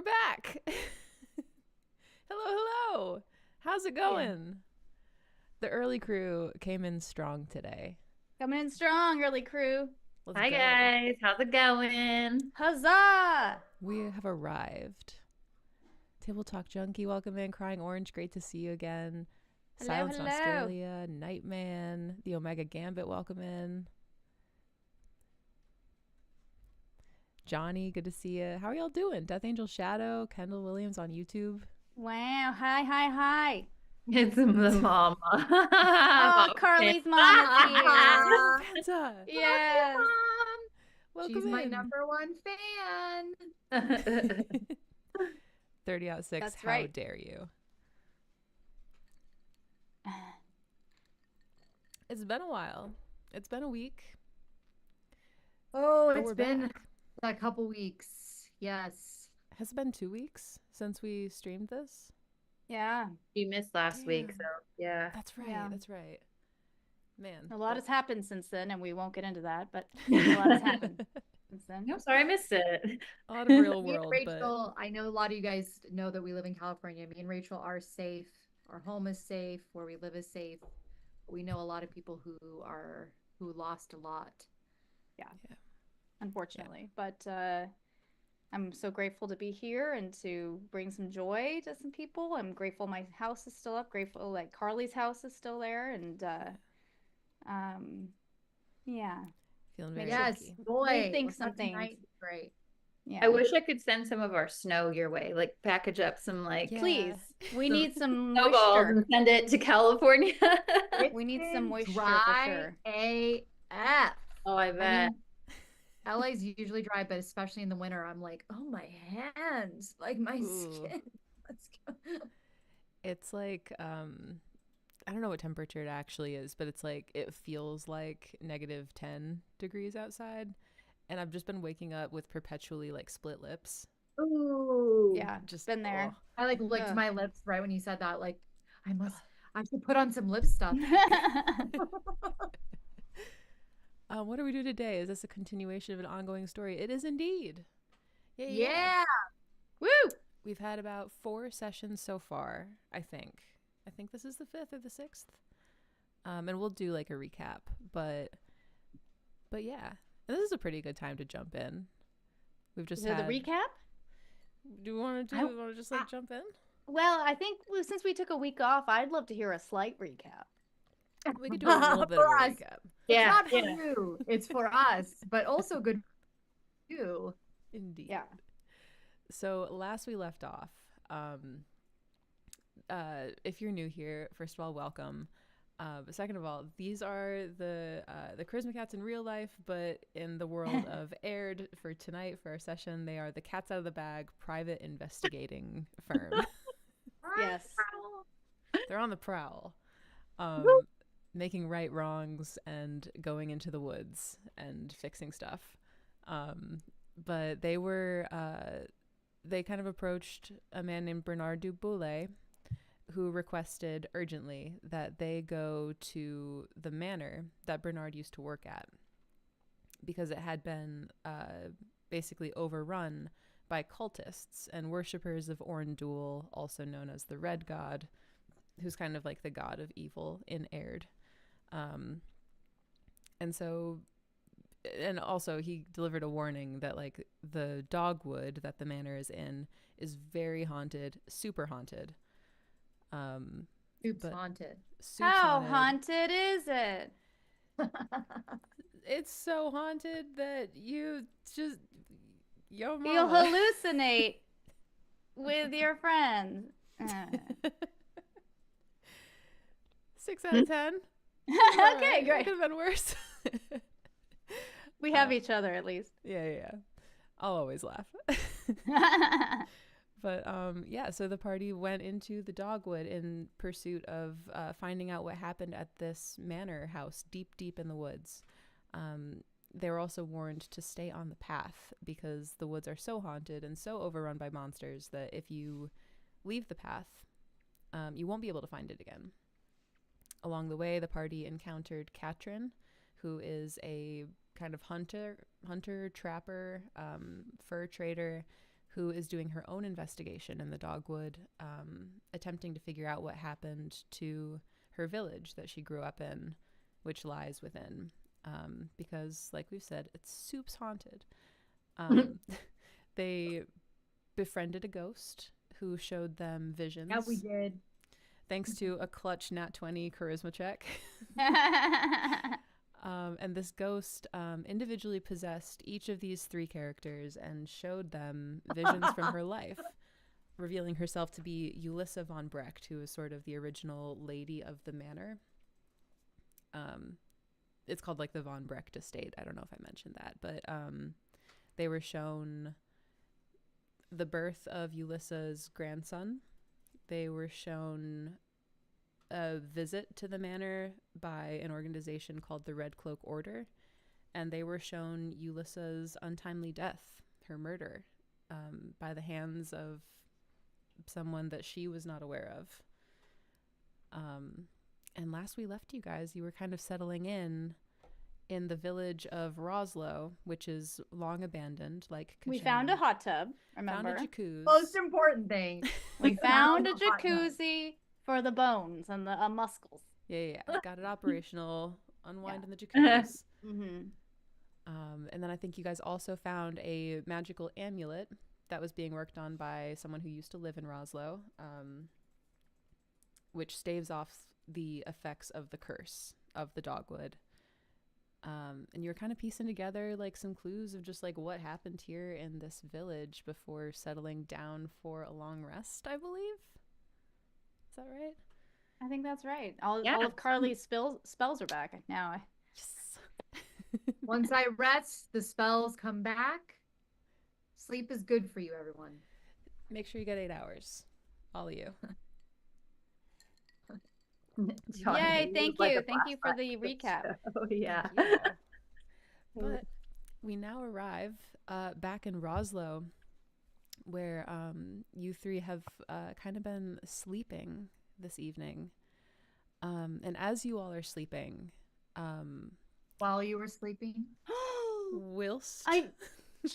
back. Hello. How's it going? Yeah. The early crew came in strong today. Coming in strong, early crew. Let's Hi go. guys, how's it going? Huzzah! We have arrived. Table Talk Junkie, welcome in. Crying Orange, great to see you again. Hello, Silence in hello. Australia, Nightman, the Omega Gambit, welcome in. Johnny, good to see you. How are y'all doing? Death Angel Shadow, Kendall Williams on YouTube. Wow. Hi. It's the mama. Oh, Carly's mom is here. Penta, Yes. welcome She's in. my number one fan. 30 out of 6, That's how right. dare you? It's been a while. It's been a week. Oh, But it's we're been back. a couple weeks. Yes. Has it been 2 weeks since we streamed this? Yeah. You missed last week, so yeah. That's right. Yeah. That's right. Man. A lot has happened since then, and we won't get into that, but a lot has happened since then. I'm sorry I missed it. A lot of real Me and world, Rachel, I know a lot of you guys know that we live in California. Me and Rachel are safe. Our home is safe. Where we live is safe. We know a lot of people who lost a lot. Unfortunately. But I'm so grateful to be here and to bring some joy to some people. I'm grateful my house is still up, grateful like Carly's house is still there, and yeah. feeling very Yes, lucky. boy. Rethink well, some such a things. night. Great. Yeah. I wish I could send some of our snow your way, like package up some like Yeah. Please. We Some need some snowballs moisture. and send it to California. We need some It's moisture for dry sure. AF. Oh, I I bet. mean, LA's usually dry, but especially in the winter, I'm like, oh, my hands, like my Ooh. skin. Let's go. It's like I don't know what temperature it actually is, but it's like it feels like negative 10 degrees outside, and I've just been waking up with perpetually like split lips. Ooh. Yeah, Just been there. I like licked Ugh. my lips right when you said that. Like, I should put on some lip stuff. What do we do today? Is this a continuation of an ongoing story? It is indeed. Yeah. Woo! We've had about 4 sessions so far, I think. I think this is the 5th or the 6th. And we'll do like a recap, but yeah. And this is a pretty good time to jump in. We've just So the had recap? Do we want to just like jump in? Well, I think since we took a week off, I'd love to hear a slight recap. We could do a little bit of a For us. recap. It's Yeah, not for yeah. you. It's for us, but also good for you. Indeed. Yeah. So last we left off, if you're new here, first of all, welcome. But second of all, these are the Charisma Cats in real life, but in the world of Aired for tonight for our session, they are the Cats Out of the Bag private investigating firm. Yes. They're on the prowl, making right wrongs and going into the woods and fixing stuff. But they were they kind of approached a man named Bernard Duboulet, who requested urgently that they go to the manor that Bernard used to work at because it had been basically overrun by cultists and worshippers of Orndul, also known as the Red God, who's kind of like the god of evil in Aird. And also he delivered a warning that like the dogwood that the manor is in is very haunted, super haunted. Oops, But- haunted. Super How haunted is it? It's so haunted that you'll You'll hallucinate with your friends. 6 out of 10. Okay, great. Could have been worse. We have each other at least. Yeah. I'll always laugh. But yeah, so the party went into the dogwood in pursuit of finding out what happened at this manor house deep in the woods. They were also warned to stay on the path because the woods are so haunted and so overrun by monsters that if you leave the path, you won't be able to find it again. Along the way, the party encountered Katrin, who is a kind of hunter, trapper, fur trader, who is doing her own investigation in the dogwood, attempting to figure out what happened to her village that she grew up in, which lies within. Because, like we've said, it's Soup's haunted. They befriended a ghost who showed them visions. Yeah, we did. Thanks to a clutch nat 20 charisma check. And this ghost individually possessed each of these three characters and showed them visions from her life, revealing herself to be Ulissa von Brecht, who is sort of the original lady of the manor. It's called like the von Brecht estate. I don't know if I mentioned that, but they were shown the birth of Ulissa's grandson. They were shown a visit to the manor by an organization called the Red Cloak Order, and they were shown Ulissa's untimely death, her murder, by the hands of someone that she was not aware of. And last we left you guys, you were kind of settling in the village of Roslo, which is long abandoned. Like We Kashan. found a hot tub, remember? Found a jacuzzi. Most important thing. We found a hot tub. jacuzzi for the bones and the muscles. Yeah. Got it operational. Unwind in the jacuzzi. Mm-hmm. And then I think you guys also found a magical amulet that was being worked on by someone who used to live in Roslo, which staves off the effects of the curse of the dogwood. And you're kind of piecing together like some clues of just like what happened here in this village before settling down for a long rest, I believe. Is that right? I think that's right. All of Carly's spells are back now. Yes. Once I rest, the spells come back. Sleep is good for you, everyone. Make sure you get 8 hours. All of you. Yay, thank you. Thank you for the recap. Oh, yeah. But we now arrive back in Roslo, where you three have kind of been sleeping this evening. And as you all are sleeping, While you were sleeping, whilst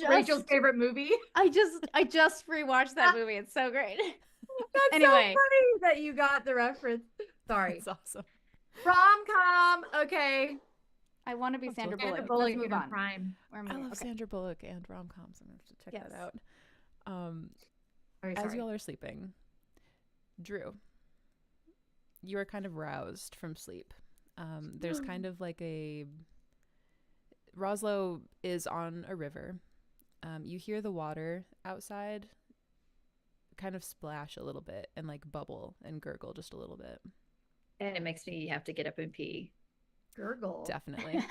Rachel's favorite movie. I just rewatched that movie. It's so great. That's Anyway. so funny that you got the reference. Sorry. it's awesome. Rom-com. Okay. I want to be That's Sandra okay. Bullock. Bullock Let's move in on. Prime. Where am I love Okay. Sandra Bullock and rom-coms. I'm gonna have to check that Yes. out. Very As sorry. you all are sleeping, Drew, you are kind of roused from sleep. There's kind of like Roslo is on a river. You hear the water outside kind of splash a little bit and like bubble and gurgle just a little bit. And it makes me have to get up and pee. Gurgle. Definitely.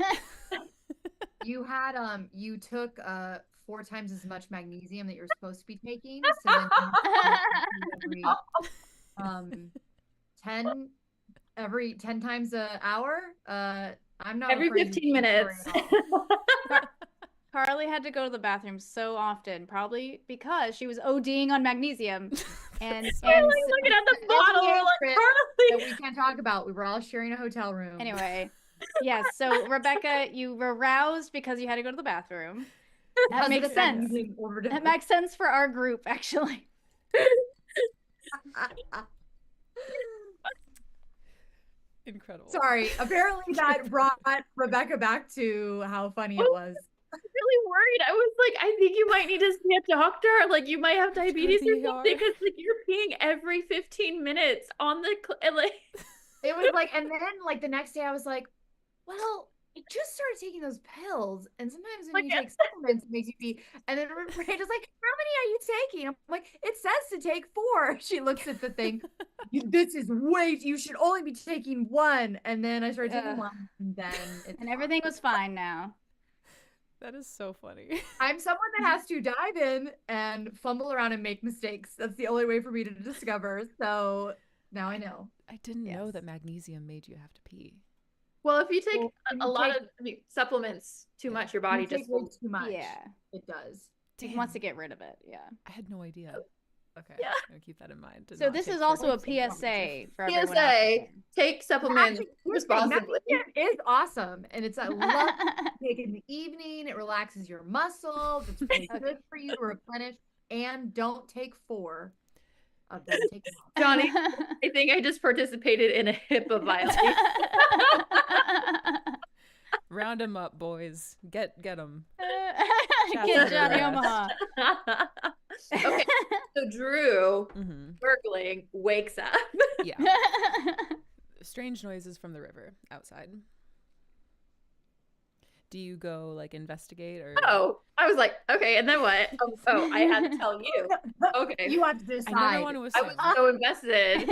You had you took 4 times as much magnesium that you're supposed to be taking. So then you every 10 times an hour. I'm not Every a crazy 15 minutes. story at all. Carly had to go to the bathroom so often, probably because she was ODing on magnesium. And Looking at the bottle, we're like, That Carly. we can't talk about. We were all sharing a hotel room. anyway, yes. So Rebecca, you were roused because you had to go to the bathroom. That makes sense. That makes sense for our group, actually. Incredible. Sorry. Apparently that brought Rebecca back to how funny it was. I'm really worried. I was like, I think you might need to see a doctor. Like, you might have diabetes or something because like you're peeing every 15 minutes on the like. It was like, and then like the next day I was like, well, I just started taking those pills, and sometimes when you take supplements, it makes you pee. And then Rachel's like, how many are you taking? I'm like, it says to take 4. She looks at the thing. This is way. You should only be taking 1. And then I started taking 1. And then And everything was fine now. That is so funny. I'm someone that has to dive in and fumble around and make mistakes. That's the only way for me to discover. So now I know. I didn't know Yes. that magnesium made you have to pee. Well, if you take Well, when a you lot take- of supplements too much, your body You take just way will. too much. Yeah. It does. He wants to get rid of it. Yeah. I had no idea. Okay, Yeah. I'm gonna keep that in mind. to So not this take is also a fertility supplements. PSA for everyone else PSA, listening. take supplements Actually, here's the thing, responsibly. magnesium is awesome, and it's a love to take in the evening. It relaxes your muscles. It's really good for you to replenish. and don't take 4 of them. Take them off. Johnny, I think I just participated in a HIPAA violation. Round them up, boys. Get them. Get Johnny Omaha. Okay, so Drew, Mm-hmm. gurgling, wakes up. Yeah. Strange noises from the river outside. Do you go like investigate or? Oh, I was like, okay, and then what? Oh, I had to tell you. Okay. You have to decide. I never want to I assume. was so invested.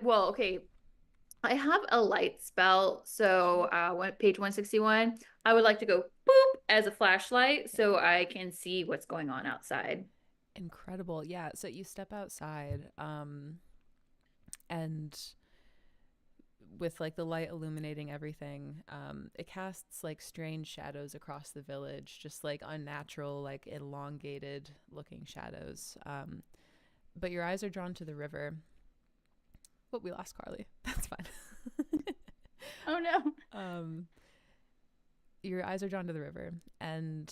Well, okay. I have a light spell, so page 161. I would like to go boop as a flashlight so I can see what's going on outside. Incredible. Yeah. So you step outside, and with like the light illuminating everything, it casts like strange shadows across the village, just like unnatural, like elongated looking shadows. But your eyes are drawn to the river. But we lost Carly. That's fine. Oh no. Your eyes are drawn to the river, and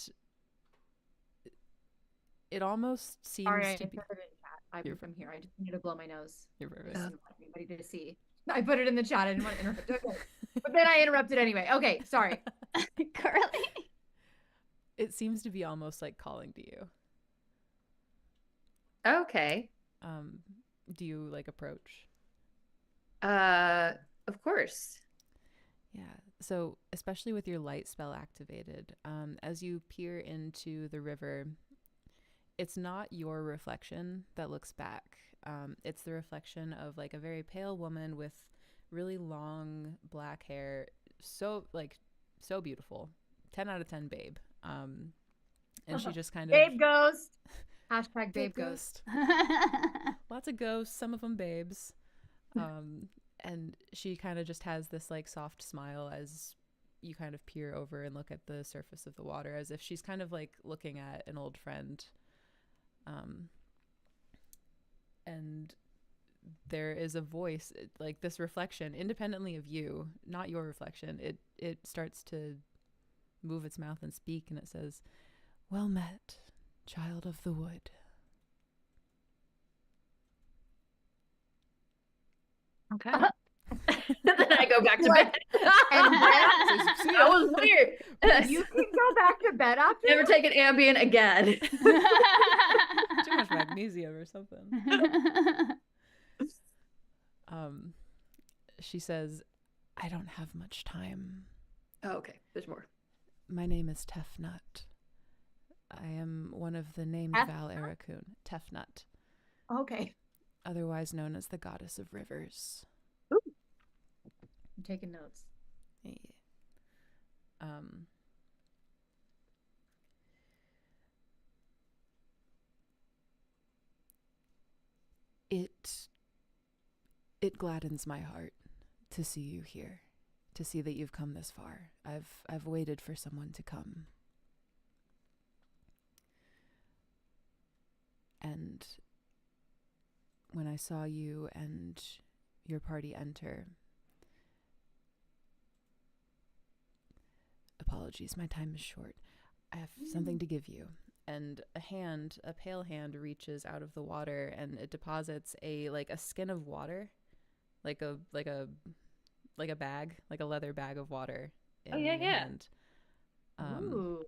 it almost seems Sorry, I to put be. it in chat. I You're put them here. I just need to blow my nose. You're I perfect. just didn't want anybody to see. I put it in the chat. I didn't want to interrupt. Okay. But then I interrupted anyway. Okay, sorry. Carly. It seems to be almost like calling to you. Okay. Do you like approach? Of course. Yeah. So, especially with your light spell activated, as you peer into the river, it's not your reflection that looks back. It's the reflection of like a very pale woman with really long black hair. So beautiful. 10 out of 10 babe. And she just kind of Babe ghost. Hashtag babe ghost. Lots of ghosts, some of them babes. And she kind of just has this like soft smile as you kind of peer over and look at the surface of the water, as if she's kind of like looking at an old friend. And there is a voice, like this reflection, independently of you, not your reflection. It starts to move its mouth and speak, and it says, "Well met, child of the wood." Okay. Then I go back to bed. And That was weird. you can go back to bed after. Never take an Ambien again. Too much magnesium or something. She says, "I don't have much time. Oh, okay. There's more. My name is Tefnut. I am one of the named Tefnut? Val Erakun. Tefnut, Okay. otherwise known as the goddess of rivers." I'm taking notes. Yeah. It gladdens my heart to see you here, to see that you've come this far. I've waited for someone to come. And when I saw you and your party enter, apologies, my time is short. I have something to give you. And a pale hand reaches out of the water and it deposits a skin of water, like a bag, like a leather bag of water in your hand. Ooh,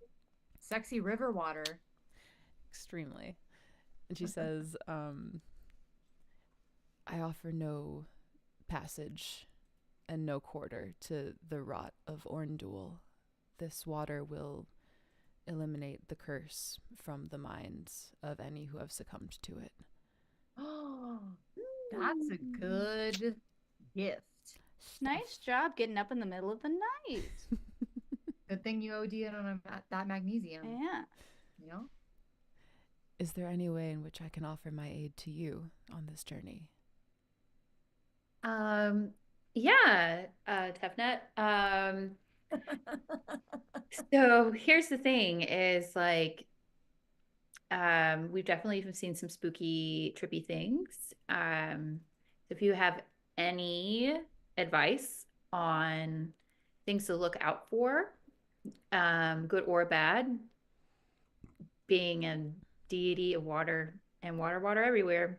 sexy river water. Extremely. And she says, "I offer no passage and no quarter to the rot of Orndul. This water will eliminate the curse from the minds of any who have succumbed to it." Oh, that's a good gift. Nice job getting up in the middle of the night. Good thing you OD'd on that magnesium. Yeah. You know? Is there any way in which I can offer my aid to you on this journey? Yeah, Tefnet. So here's the thing is like, we've definitely seen some spooky, trippy things. If you have any advice on things to look out for, good or bad, being a deity of water and water everywhere.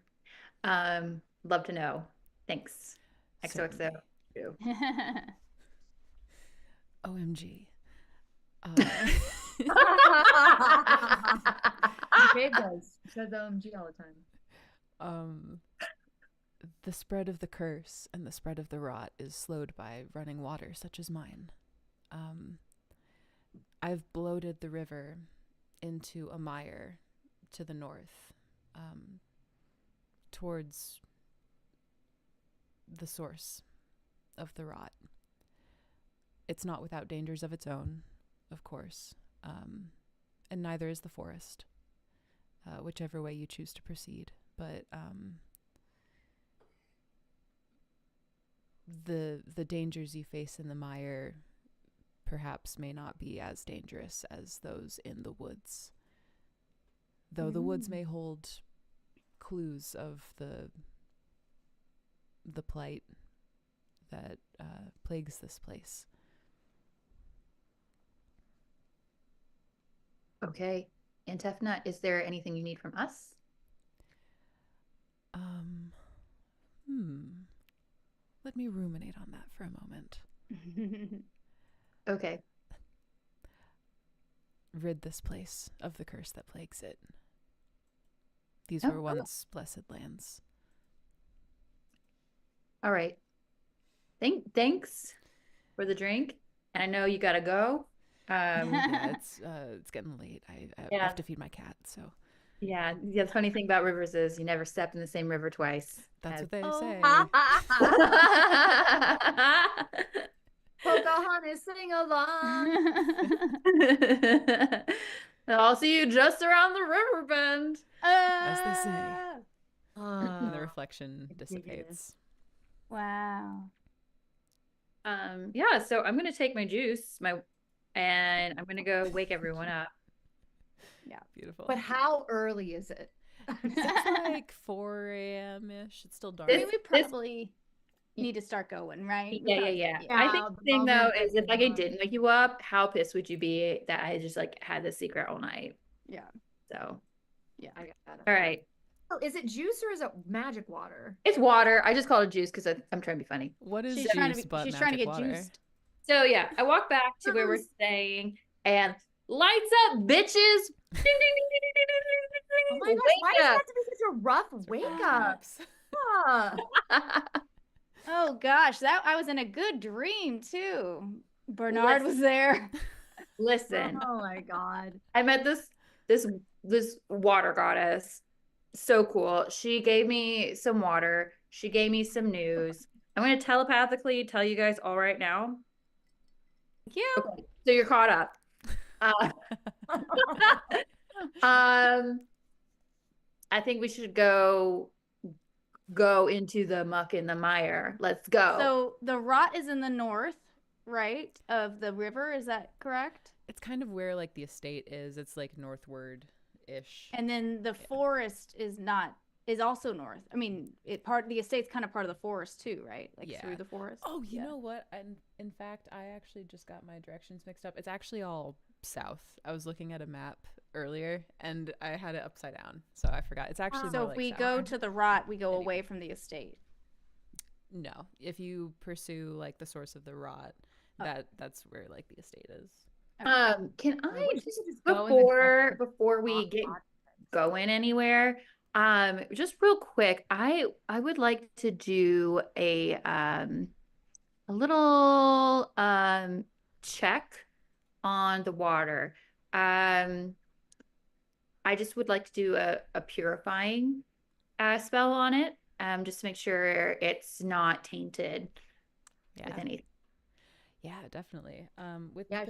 Love to know. Thanks. XOXO. Certainly. OMG. Babe does. She says OMG all the time. The spread of the curse and the spread of the rot is slowed by running water such as mine. I've bloated the river into a mire to the north, towards the source of the rot. It's not without dangers of its own, of course, and neither is the forest, whichever way you choose to proceed. But the dangers you face in the mire perhaps may not be as dangerous as those in the woods, though the woods may hold clues of the plight that plagues this place. Okay. And Tefna, is there anything you need from us? Let me ruminate on that for a moment. Okay. Rid this place of the curse that plagues it. These were once blessed lands. All right. Thanks for the drink. And I know you gotta go. Yeah, it's getting late. I have to feed my cat, so. Yeah, the funny thing about rivers is you never step in the same river twice. That's what they say. Pocahontas, sing along. I'll see you just around the river bend. As they say. And the reflection dissipates. Wow. Yeah, so I'm gonna take my juice, and I'm gonna go wake everyone up. Yeah. Beautiful. But how early is it? It's like 4 a.m.-ish. It's still dark. I mean, we probably need to start going, right? Yeah. I think the thing though is if like I didn't wake you up, how pissed would you be that I just like had this secret all night? Yeah. So yeah. I got that. All right. Oh, is it juice or is it magic water? It's water. I just call it juice because I'm trying to be funny. What is She's juice trying to be, but she's magic trying to get water? juiced. So yeah, I walk back to where we're staying and lights up, bitches. Ding, ding, ding, ding, ding, ding, ding, ding, ding. Oh my gosh, why does it have to be such a rough wake up? Oh gosh, I was in a good dream too. Bernard was there. Listen. Oh my god. I met this water goddess. So cool. She gave me some water. She gave me some news. I'm going to telepathically tell you guys all right now. Yeah. Okay, so you're caught up. I think we should go into the muck and the mire. Let's go. So the rot is in the north, right, of the river. Is that correct? It's kind of where like the estate is. It's like northward-ish. And then the forest is also north. I mean, the estate's kind of part of the forest too, right? Like through the forest. Oh, you know what? And in fact, I actually just got my directions mixed up. It's actually all south. I was looking at a map earlier and I had it upside down, so I forgot. It's actually so more if like we south. go to the rot, we go away from the estate. No, if you pursue like the source of the rot, that's where like the estate is. Can I What if we just could just go before we get going anywhere, just real quick, I would like to do a little check on the water. I just would like to do a purifying spell on it, just to make sure it's not tainted with anything. Yeah, definitely.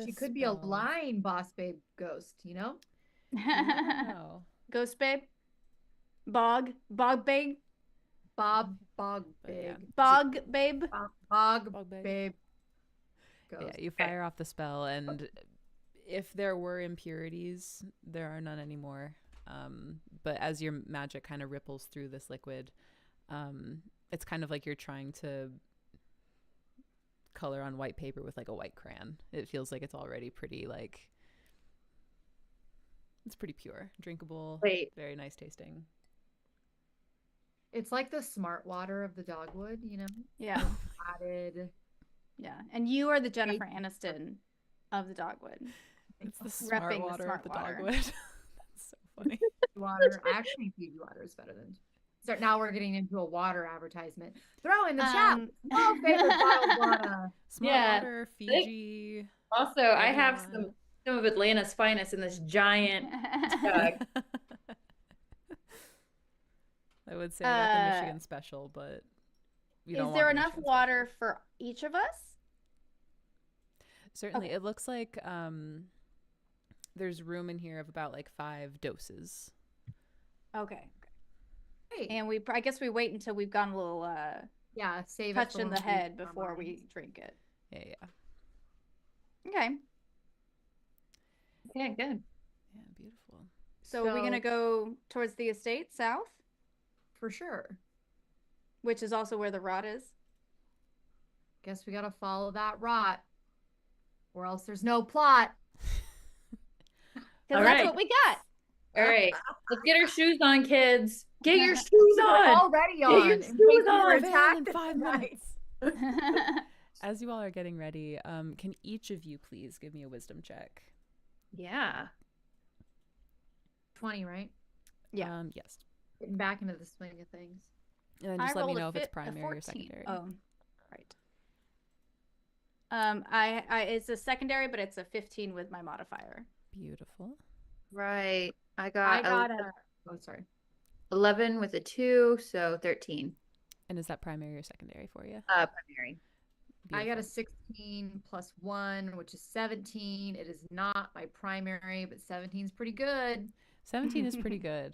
She could be a lying boss babe ghost, you know? No. Ghost babe? Bog babe? Bog babe. Bog babe? Bog babe. Ghost. Yeah, you fire off the spell, and if there were impurities, there are none anymore. But as your magic kind of ripples through this liquid, it's kind of like you're trying to color on white paper with like a white crayon. It feels like it's already pretty like It's pretty pure, drinkable, Wait. very nice tasting. It's like the smart water of the dogwood, you know? Yeah. Added. Yeah. And you are the Jennifer Aniston of the dogwood. It's the smart Repping the water smart of the water. dogwood. That's so funny. Water. I actually think Fiji water is better than. So now we're getting into a water advertisement. Throw in the chat. Oh, favorite bottled water. Smart Yeah. water, Fiji. Also, I have Everyone. some of Atlanta's finest in this giant jug. I would say I got the Michigan special, but you don't Is want there the enough Michigan water special. for each of us? Certainly, Okay. it looks like there's room in here of about like 5 doses. Okay. Great. And I guess we wait until we've gone a little Yeah, save it touch for in when the we head eat our before we minds. drink it. Yeah. Okay. Yeah, good. Yeah, beautiful. So are we gonna go towards the estate south, For sure. which is also where the rot is? Guess we gotta follow that rot, or else there's no plot. Because All that's right. what we got. All right. Let's get our shoes on, kids. Get your shoes We're on. already Get on. your in case shoes we were on. Avail in attacked 5 tonight. minutes. As you all are getting ready, can each of you please give me a wisdom check? Yeah. 20, right? Yeah. Yes. Getting back into the swing of things. And then just let me know if it's a primary or 14. secondary. Oh, right. It's a secondary, but it's a 15 with my modifier. Beautiful. Right. I I got got a. Oh, sorry. 11 with a 2, so 13. And is that primary or secondary for you? Primary. I got a Beautiful. 16 plus 1, which is 17. It is not my primary, but 17 is pretty good. 17 is pretty good.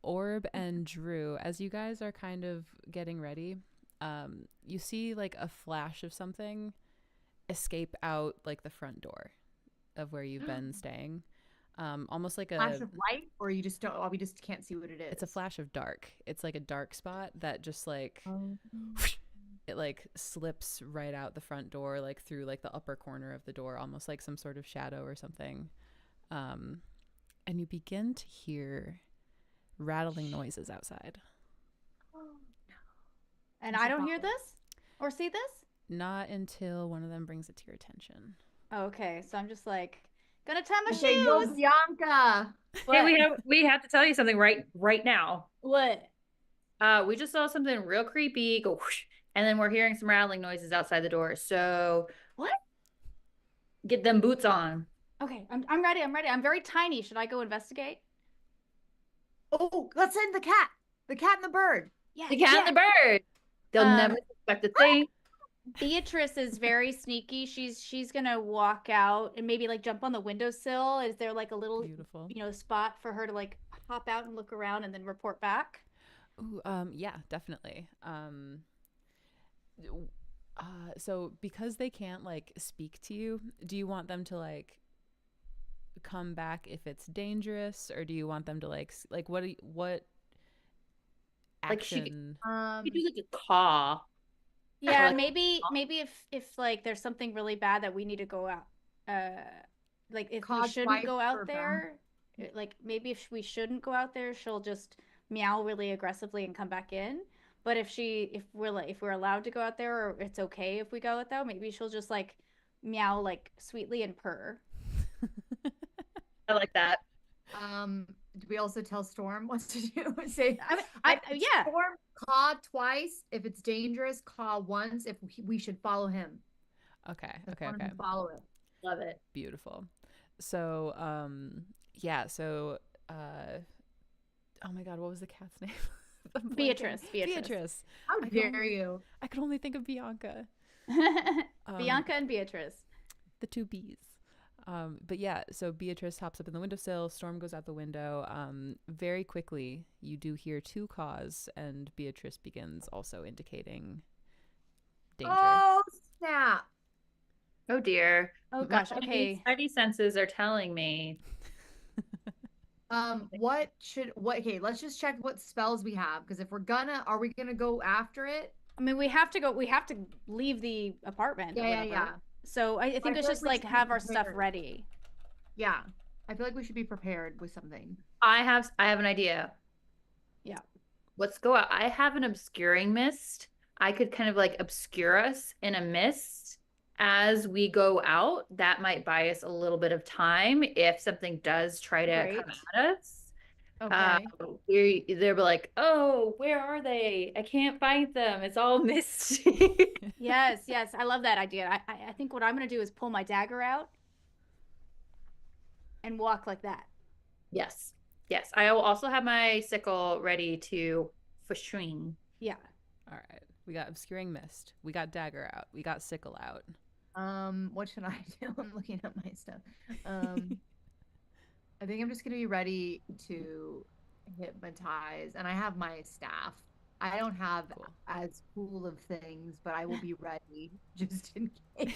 Orb and Drew, as you guys are kind of getting ready, you see like a flash of something escape out like the front door of where you've been staying. Almost like Flash of light, or you just don't. Oh, we just can't see what it is. it's a flash of dark. It's like a dark spot that just like Oh. it like slips right out the front door, like through like the upper corner of the door, almost like some sort of shadow or something. And you begin to hear rattling noises outside. And It's I a don't hear bottle. this or see this? Not until one of them brings it to your attention. Okay, so I'm just like, gonna tie my Okay, yo, shoes. Bianca. Hey, we have to tell you something right now. What? We just saw something real creepy go whoosh, and then we're hearing some rattling noises outside the door. So What? get them boots on. Okay, I'm ready. I'm ready. I'm very tiny. Should I go investigate? Oh, let's send the cat. The cat and the bird. Yeah. The cat and the bird. They'll never suspect a thing. Beatrice is very sneaky. She's gonna walk out and maybe like jump on the windowsill. Is there like a little Beautiful. spot for her to like hop out and look around and then report back? Ooh, yeah, definitely. So because they can't like speak to you, do you want them to like come back if it's dangerous, or do you want them to like what Like she- action? You do like a caw. Yeah, like- maybe if like there's something really bad that we need to go out, like if we Cause shouldn't wife go out or there, like maybe if we shouldn't go out there, she'll just meow really aggressively and come back in. But if we're allowed to go out there, or it's okay if we go out there, maybe she'll just like meow like sweetly and purr. I like that. Do we also tell Storm what to do? Say, Yeah. Storm, caw twice if it's dangerous. Caw once if we should follow him. Okay. That's Okay. one of Okay. them Follow it. Love it. Beautiful. So, yeah. So, oh my God, what was the cat's name? I'm blanking. Beatrice. Beatrice. How I dare don't- you? I could only think of Bianca. Bianca and Beatrice. The 2 B's. But yeah, so Beatrice hops up in the windowsill. Storm goes out the window. Very quickly, you do hear 2 caws, and Beatrice begins also indicating danger. Oh snap! Oh dear. Oh gosh. Okay. Spidey senses are telling me. Okay, let's just check what spells we have, because if are we gonna go after it? I mean, we have to go. We have to leave the apartment. or Yeah, whatever. yeah. So I think I let's feel just like we like should have be our stuff prepared. ready. Yeah. I feel like we should be prepared with something. I have an idea. Yeah. Let's go out. I have an obscuring mist. I could kind of like obscure us in a mist as we go out. That might buy us a little bit of time if something does try to Great. come at us. Okay. They'll be like, oh, where are they? I can't find them. It's all misty. Yes, yes, I love that idea. I think what I'm gonna do is pull my dagger out and walk like that. Yes. Yes. I will also have my sickle ready to for swing. Yeah. All right. We got obscuring mist. We got dagger out. We got sickle out. What should I do? I'm looking at my stuff. I think I'm just gonna be ready to hypnotize, and I have my staff. I don't have Cool. as cool of things, but I will be ready just in case.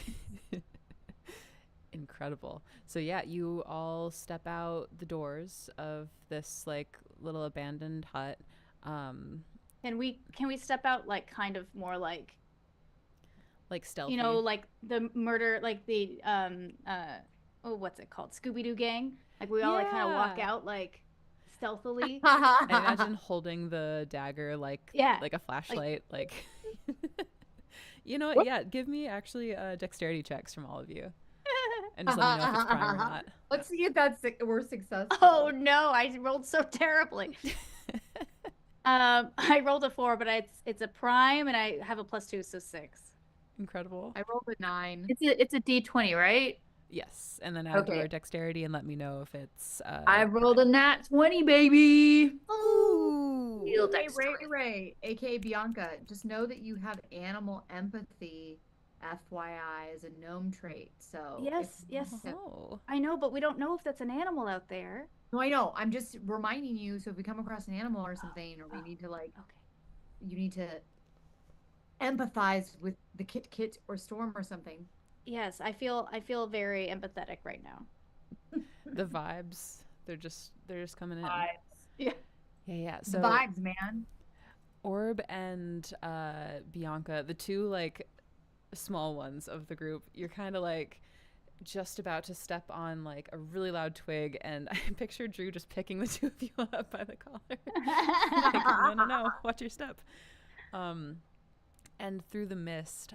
Incredible. So yeah, you all step out the doors of this like little abandoned hut. Can we step out like kind of more like Stealthy. you know like the murder like the oh what's it called, Scooby-Doo gang, like we all like kind of walk Yeah. out like stealthily. I imagine holding the dagger like Yeah, a flashlight, like you know what? Yeah, give me actually dexterity checks from all of you, and just let me know if it's prime or not. Let's see if we're successful. Oh no, I rolled so terribly. I rolled a 4, but it's a prime and I have a +2, so 6. Incredible. I rolled a 9. It's a D20, right? Yes, and then add Okay. your dexterity and let me know if it's. I rolled a nat 20, baby. Ooh. Real Hey, dexterity. Ray, aka Bianca, just know that you have animal empathy, FYI, as a gnome trait. So Yes, yes. Oh. I know, but we don't know if that's an animal out there. No, I know. I'm just reminding you. So if we come across an animal or something, or we need to like, Okay. you need to empathize with the Kit or Storm or something. Yes, I feel very empathetic right now. The vibes, they're just coming in. Yeah. Yeah. The So vibes, man. Orb and Bianca, the two like small ones of the group, you're kind of like just about to step on like a really loud twig, and I picture Drew just picking the two of you up by the collar. Like, no, watch your step. And through the mist,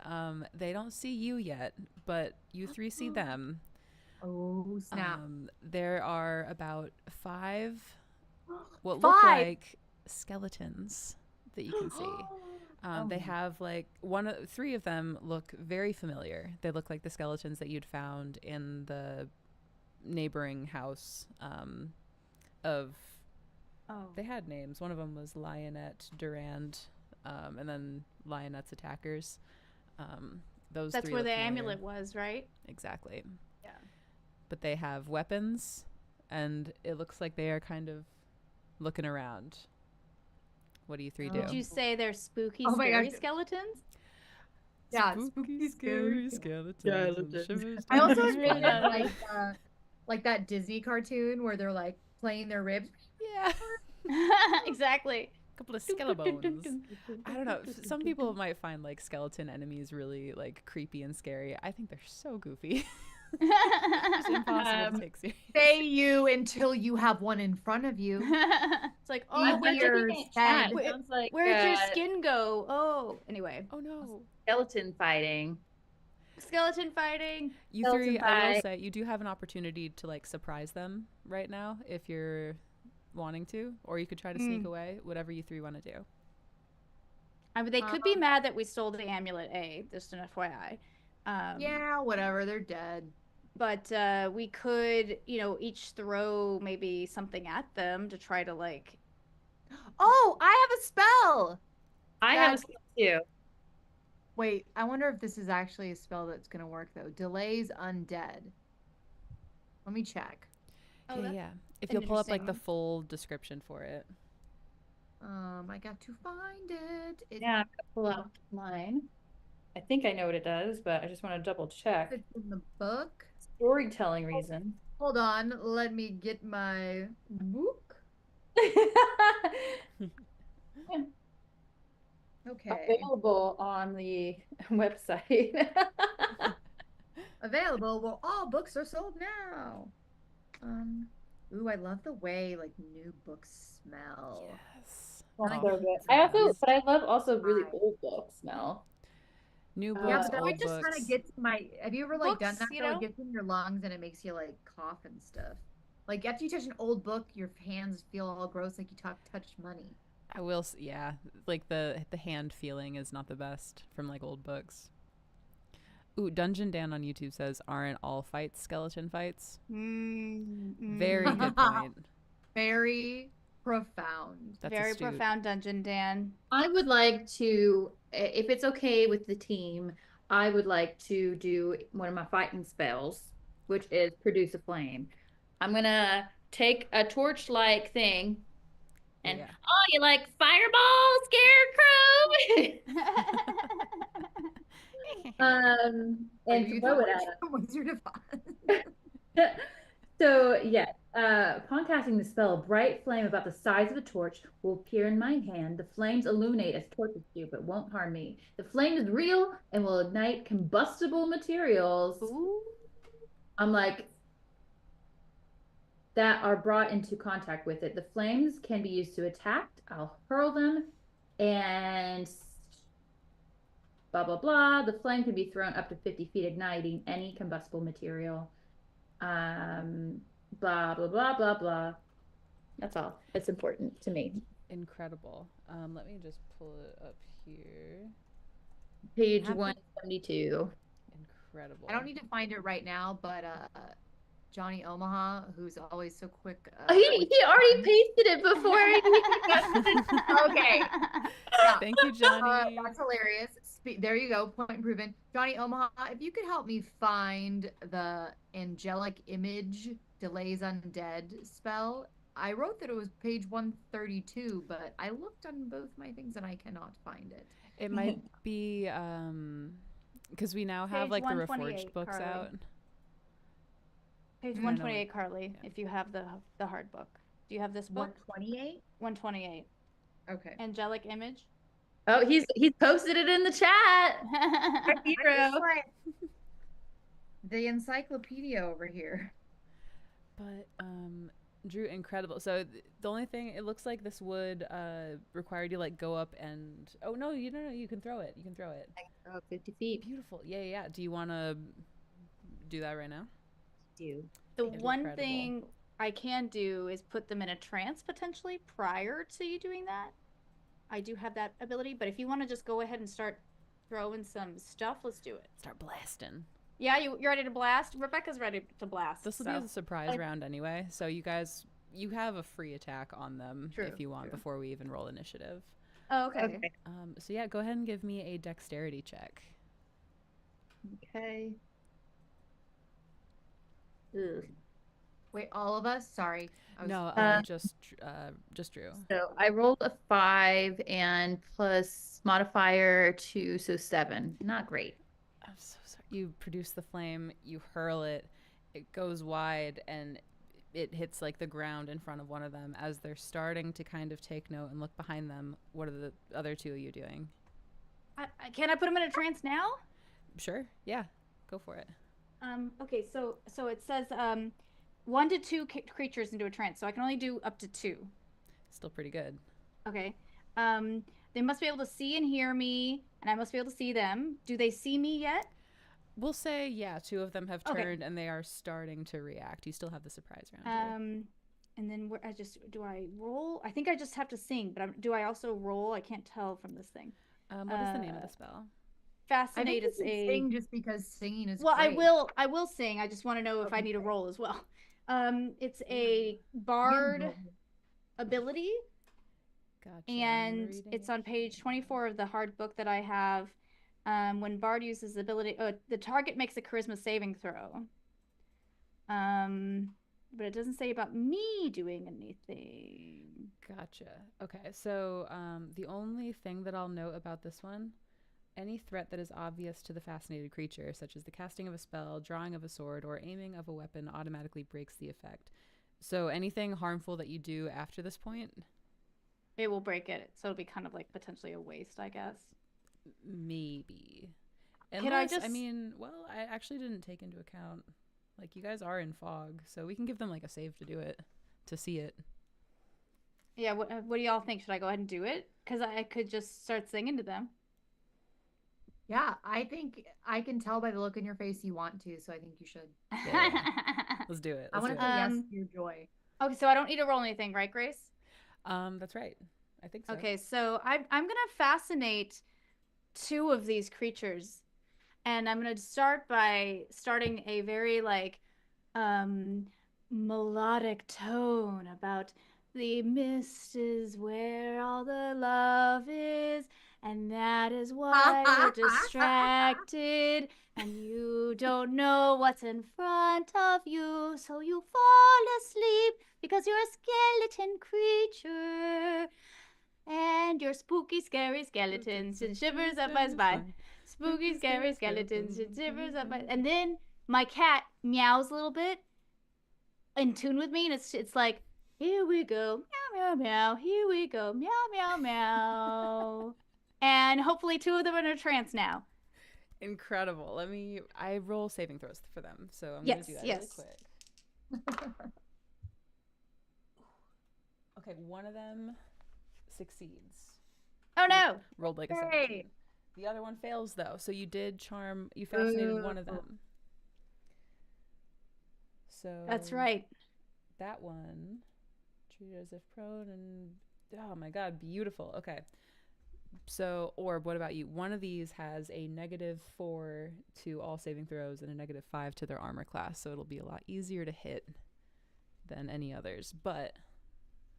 they don't see you yet, but you three see them. Oh snap! There are about 5 what 5? look like skeletons that you can see. They have like 3 of them look very familiar. They look like the skeletons that you'd found in the neighboring house of. Oh. They had names. One of them was Lionette Durand, and then Lionette's attackers. Those That's 3 where look the familiar. amulet was, right? Exactly. Yeah. But they have weapons, and it looks like they are kind of looking around. What do you 3 do? Did you say they're spooky, Oh my scary gosh. skeletons? Yeah, Spooky, scary skeletons. and shivers I also down envision your it like that Disney cartoon where they're like playing their ribs. Yeah. Exactly. A couple of skelebones. I don't know. Some people might find like skeleton enemies really like creepy and scary. I think they're so goofy. It's impossible to take serious. Say you until you have one in front of you. It's like, oh, I'm where'd here. your, Sad. Where- Sounds like where'd your skin go? Oh, anyway. Oh no. skeleton fighting. Skeleton fighting. You Skeleton 3, I will fight. say, you do have an opportunity to like surprise them right now if you're wanting to, or you could try to sneak away, whatever you 3 want to do. I mean, they could be mad that we stole the amulet, just an FYI. Yeah, whatever. They're dead. But we could, each throw maybe something at them to try to like. Oh, I have a spell. I have a skill too. Wait, I wonder if this is actually a spell that's gonna work though. Delays undead. Let me check. Oh, yeah, that's yeah. If you'll pull up like the interesting. full description for it. I got to find it. Yeah, I'm gonna pull out mine. I think I know what it does, but I just want to double check. It's in the book. Storytelling reason. Hold on, let me get my book. Okay. Available on the website. Available. Well, all books are sold now. Ooh, I love the way like new books smell. Yes. That's Like, so good. It's the I also, best. but I love also really Right. old book smell. New Yeah, books, but that old just kind of books. gets my. Have you ever like done Books, that you though? It know. gets in your lungs and it makes you like cough and stuff. Like after you touch an old book, your hands feel all gross, like you touched money. I will, yeah. Like the hand feeling is not the best from like old books. Ooh, Dungeon Dan on YouTube says, "Aren't all fights skeleton fights?" Very good point. Very profound. That's Very astute. profound, Dungeon Dan. I would like to, if it's okay with the team, I would like to do one of my fighting spells, which is produce a flame. I'm gonna take a torch-like thing and Yeah. oh, you like fireball, scarecrow? Are And you the throw it witch at from Wizard of Oz? him. So yeah, upon casting the spell, a bright flame about the size of a torch will appear in my hand. The flames illuminate as torches do, but won't harm me. The flame is real and will ignite combustible materials. Ooh. I'm like that are brought into contact with it. The flames can be used to attack. I'll hurl them and blah blah blah. The flame can be thrown up to 50 feet, igniting any combustible material. Um, blah blah blah blah blah. That's all. It's important to me. Incredible. Let me just pull it up here. Page Have the- 172. Incredible. I don't need to find it right now, but Johnny Omaha, who's always so quick. He already pasted it before. Okay. Yeah. Thank you, Johnny. That's hilarious. There you go. Point proven. Johnny Omaha, if you could help me find the angelic image delays undead spell. I wrote that it was page 132, but I looked on both my things and I cannot find it. It might be because we now have Page like the 128, reforged books Carly. out. Page I know 128, it- Carly, yeah. if you have the hard book. Do you have this book? 128? 128. Okay. Angelic image. Oh, he's posted it in the chat. I Hero. just like the encyclopedia over here. But Drew, incredible. So the only thing, it looks like this would require you to like go up and no, you can throw it. You can throw it. Oh, 50 feet. Beautiful. Yeah. Do you want to do that right now? Do. The Incredible. one thing I can do is put them in a trance potentially prior to you doing that. I do have that ability, but if you want to just go ahead and start throwing some stuff, let's do it. Start blasting. Yeah, you're ready to blast? Rebecca's ready to blast. This will so. be a surprise round anyway. So you guys, you have a free attack on them if you want before we even roll initiative. Oh, okay. So yeah, go ahead and give me a dexterity check. Okay. Ugh. Wait, all of us? Sorry. No, just Drew. So I rolled a 5 and plus modifier 2, so 7. Not great. I'm so sorry. You produce the flame, you hurl it, it goes wide, and it hits like the ground in front of one of them. As they're starting to kind of take note and look behind them, what are the other two of you doing? Can I put him in a trance now? Sure. Yeah. Go for it. Okay, so it says 1 to 2 creatures into a trance, so I can only do up to 2. Still pretty good. Okay. They must be able to see and hear me, and I must be able to see them. Do they see me yet? We'll say, yeah, 2 of them have Okay. turned and they are starting to react. You still have the surprise round. Here. And then do I roll? I think I just have to sing, but do I also roll? I can't tell from this thing. What is the name of the spell? Fascinate is a sing just because singing is well. great. I will sing. I just want to know if I need a roll as well. It's a bard ability. Gotcha. And it's on page 24 of the hard book that I have. When Bard uses the ability, the target makes a charisma saving throw. But it doesn't say about me doing anything. Gotcha. Okay, so the only thing that I'll note about this one, any threat that is obvious to the fascinated creature, such as the casting of a spell, drawing of a sword, or aiming of a weapon, automatically breaks the effect. So anything harmful that you do after this point, it will break it. So it'll be kind of like potentially a waste, I guess. Maybe. Can I just? I mean, well, I actually didn't take into account. Like, you guys are in fog, so we can give them like a save to do it, to see it. Yeah, what do y'all think? Should I go ahead and do it? Because I could just start singing to them. Yeah, I think I can tell by the look in your face you want to, so I think you should. Yeah. Let's do it. I Let's want do to it. say yes to your joy. Okay, so I don't need to roll anything, right, Grace? That's right. I think so. Okay, so I'm gonna fascinate two of these creatures, and I'm gonna start by starting a very like melodic tone about the mist is where all the love is, and that is why you're distracted, and you don't know what's in front of you, so you fall asleep because you're a skeleton creature. And your spooky, scary skeletons and shivers up my spine. Spooky, scary skeletons and shivers up my. And then my cat meows a little bit, in tune with me, and it's like, here we go, meow meow meow. Here we go, meow meow meow. And hopefully, two of them are in a trance now. Incredible. I roll saving throws for them, so I'm gonna do that really quick. Okay, one of them succeeds. Oh no! Rolled like a 17. The other one fails though, so you fascinated one of them. So That's right. That one treated as if prone, and oh my god, beautiful. Okay. So, Orb, what about you? One of these has a -4 to all saving throws and a -5 to their armor class, so it'll be a lot easier to hit than any others. But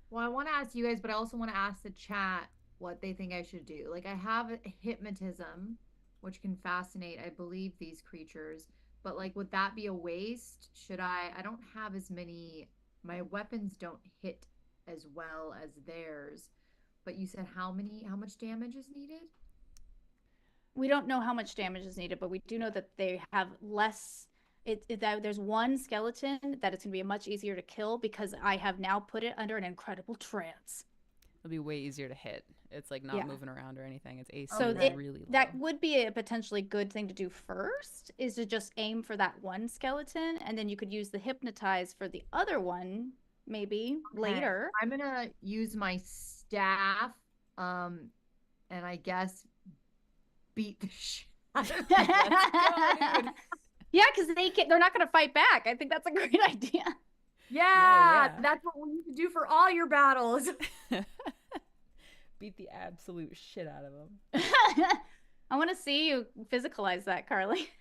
well, I want to ask you guys, but I also want to ask the chat what they think I should do. Like, I have hypnotism, which can fascinate, I believe, these creatures. But like, would that be a waste? I don't have as many, my weapons don't hit as well as theirs. But you said how much damage is needed? We don't know how much damage is needed, but we do know that they have less. There's one skeleton that it's going to be much easier to kill because I have now put it under an incredible trance. It'll be way easier to hit. It's like not moving around or anything. It's AC really low. That would be a potentially good thing to do first, is to just aim for that one skeleton, and then you could use the hypnotize for the other one maybe later. I'm going to use my staff and I guess beat the shit out of them. Let's go, dude. Yeah, because they're not going to fight back. I think that's a great idea. Yeah, that's what we need to do for all your battles. Beat the absolute shit out of them. I want to see you physicalize that, Carly.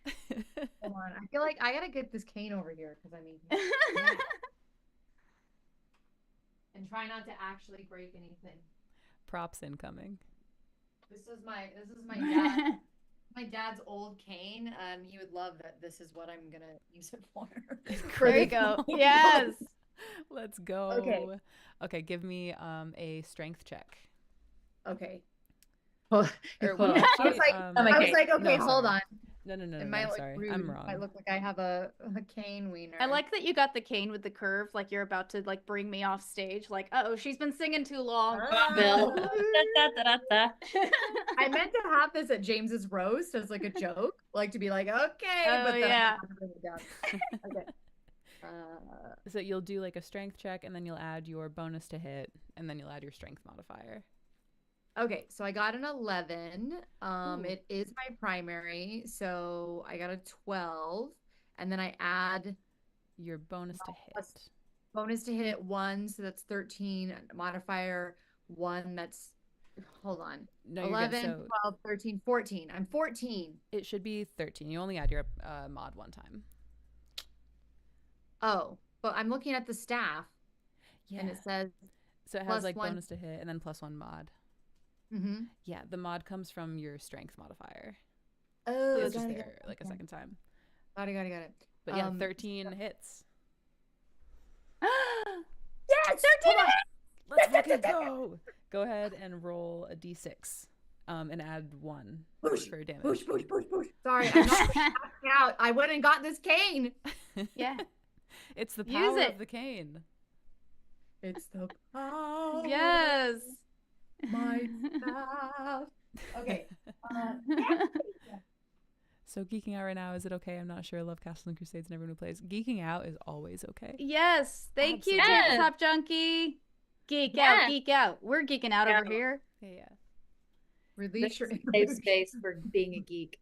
Come on, I feel like I gotta get this cane over here because and try not to actually break anything. Props incoming. This is my dad. My dad's old cane. He would love that. This is what I'm gonna use it for. There you go. Yes. Let's go. Okay. Okay. Give me a strength check. Okay. I was like, okay, hold on. No. I'm Sorry, rude. I'm wrong. I look like I have a cane wiener. I like that you got the cane with the curve, like you're about to like bring me off stage. Like, she's been singing too long. Bill. I meant to have this at James's roast as like a joke, like to be like, okay, but then I have to bring it down. Okay. So you'll do like a strength check, and then you'll add your bonus to hit, and then you'll add your strength modifier. Okay, so I got an 11. It is my primary, so I got a 12, and then I add your bonus to hit. Bonus to hit 1, so that's 13. Modifier 1, that's hold on. No, 11, you're good. 12, 13, 14. I'm 14. It should be 13. You only add your mod one time. Oh, but I'm looking at the staff. Yeah. And it says so it has like bonus to hit and then +1 mod. Mm-hmm. Yeah, the mod comes from your strength modifier. Oh, it's just there like a second time. Got it. But yeah, 13 hits. Yes, 13 hits! Let's fucking go. Go ahead and roll a d6 and add 1 for damage. Push. Sorry, I'm not passing out. I went and got this cane. Yeah. It's the power of the cane. It's the power. Yes. My staff. Okay. So geeking out right now, is it okay? I'm not sure. I love Castle and Crusades and everyone who plays. Geeking out is always okay. Yes. Thank you, Absolutely. Tabletop Junkie. Geek Yes. out, geek out. We're geeking out over here. Yeah. Release your Safe space for being a geek.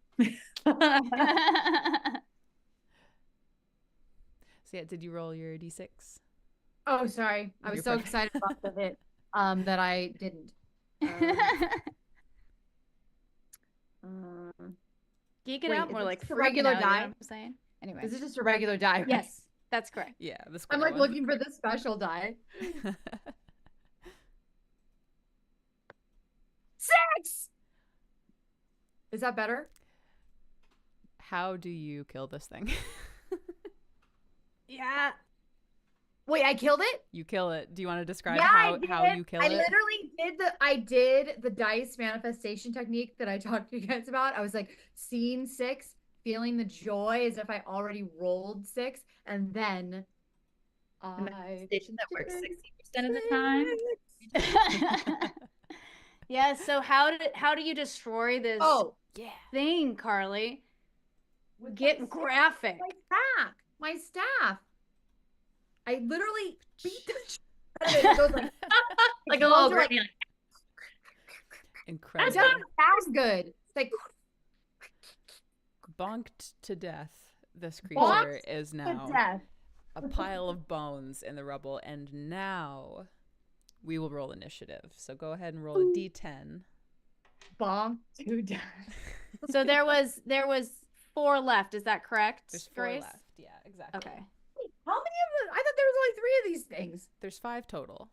So yeah, did you roll your d6? Oh, sorry. I You're was so perfect. excited about the hit that I didn't. Geeking Wait, out, is more this like just a freaking regular out, you know die? what I'm saying? Anyway. This is just a regular die. Right? Yes, that's correct. Yeah, the I'm square like one. looking for the special die. 6! Is that better? How do you kill this thing? Yeah. Wait, I killed it? You kill it. Do you want to describe Yeah, I how did. you kill I it? literally did the dice manifestation technique that I talked to you guys about. I was like seeing 6, feeling the joy as if I already rolled 6, and then I Station that works 60% of the time. Yeah, so how do you destroy this Yeah. thing, Carly? with Get my graphic. my staff. I literally beat the shit out of it. It goes like Like a little Those are like- granny. Incredible. it doesn't sound good. It's like Bonked to death. This creature Bonked is to now death. a pile of bones in the rubble, and now we will roll initiative. So go ahead and roll a d10. Bonk to death. So there was 4 left, is that correct? There's 4 Grace? left. Yeah, exactly. Okay. How many of them? I thought there was only 3 of these things. There's 5 total.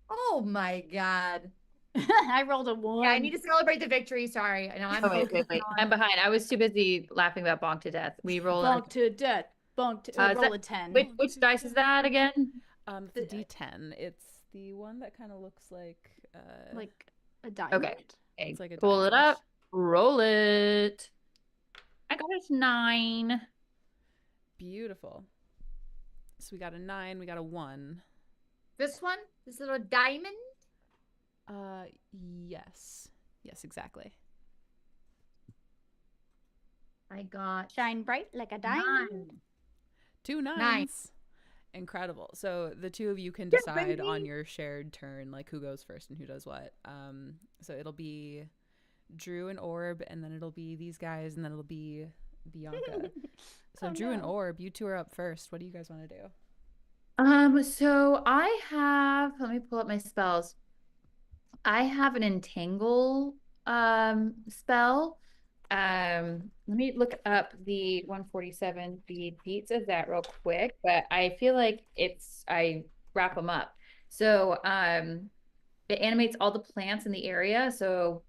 Oh my god. I rolled a 1. Yeah, I need to celebrate the victory. Sorry. I know I'm Oh, wait. focused I'm on- behind. I was too busy laughing about bonk to death. We roll on Bonk to death. Bonk to is roll that- a 10. which dice is that again? The d10. It's the one that kind of looks like Like a diamond. Okay. it's like a Pull it diamond. up. Roll it. I got a 9. Beautiful. So we got a 9, we got a 1. This one? This little diamond? Yes. Yes, exactly. I got Shine bright like a diamond. 9. 2 9s. Nice. Incredible. So the two of you can Yeah, decide on baby. your shared turn, like who goes first and who does what. So it'll be Drew and Orb, and then it'll be these guys, and then it'll be Bianca. So Oh, Drew and no. Orb, you two are up first. What do you guys want to do? So I have, let me pull up my spells. I have an entangle spell. Let me look up the 147 beats of that real quick, but I feel like I wrap them up. So it animates all the plants in the area. So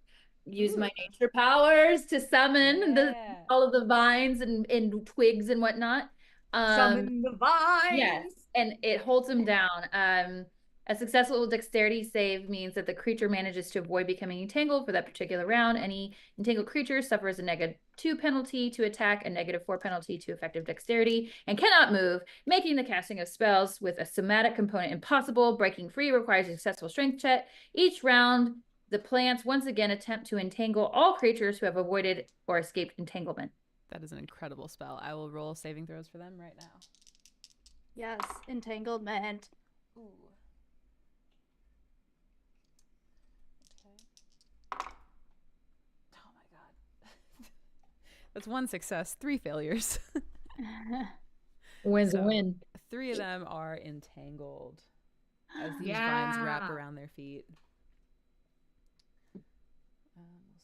use my nature powers to summon Yeah. all of the vines and twigs and whatnot. Summon the vines. Yes, and it holds them down. A successful dexterity save means that the creature manages to avoid becoming entangled for that particular round. Any entangled creature suffers a -2 penalty to attack, a -4 penalty to effective dexterity, and cannot move, making the casting of spells with a somatic component impossible. Breaking free requires a successful strength check. Each round, the plants once again attempt to entangle all creatures who have avoided or escaped entanglement. That is an incredible spell. I will roll saving throws for them right now. Yes, entanglement. Ooh. Okay. Oh my god. That's 1 success, 3 failures. Win's So- a win. 3 of them are entangled as these vines wrap Yeah. around their feet. We'll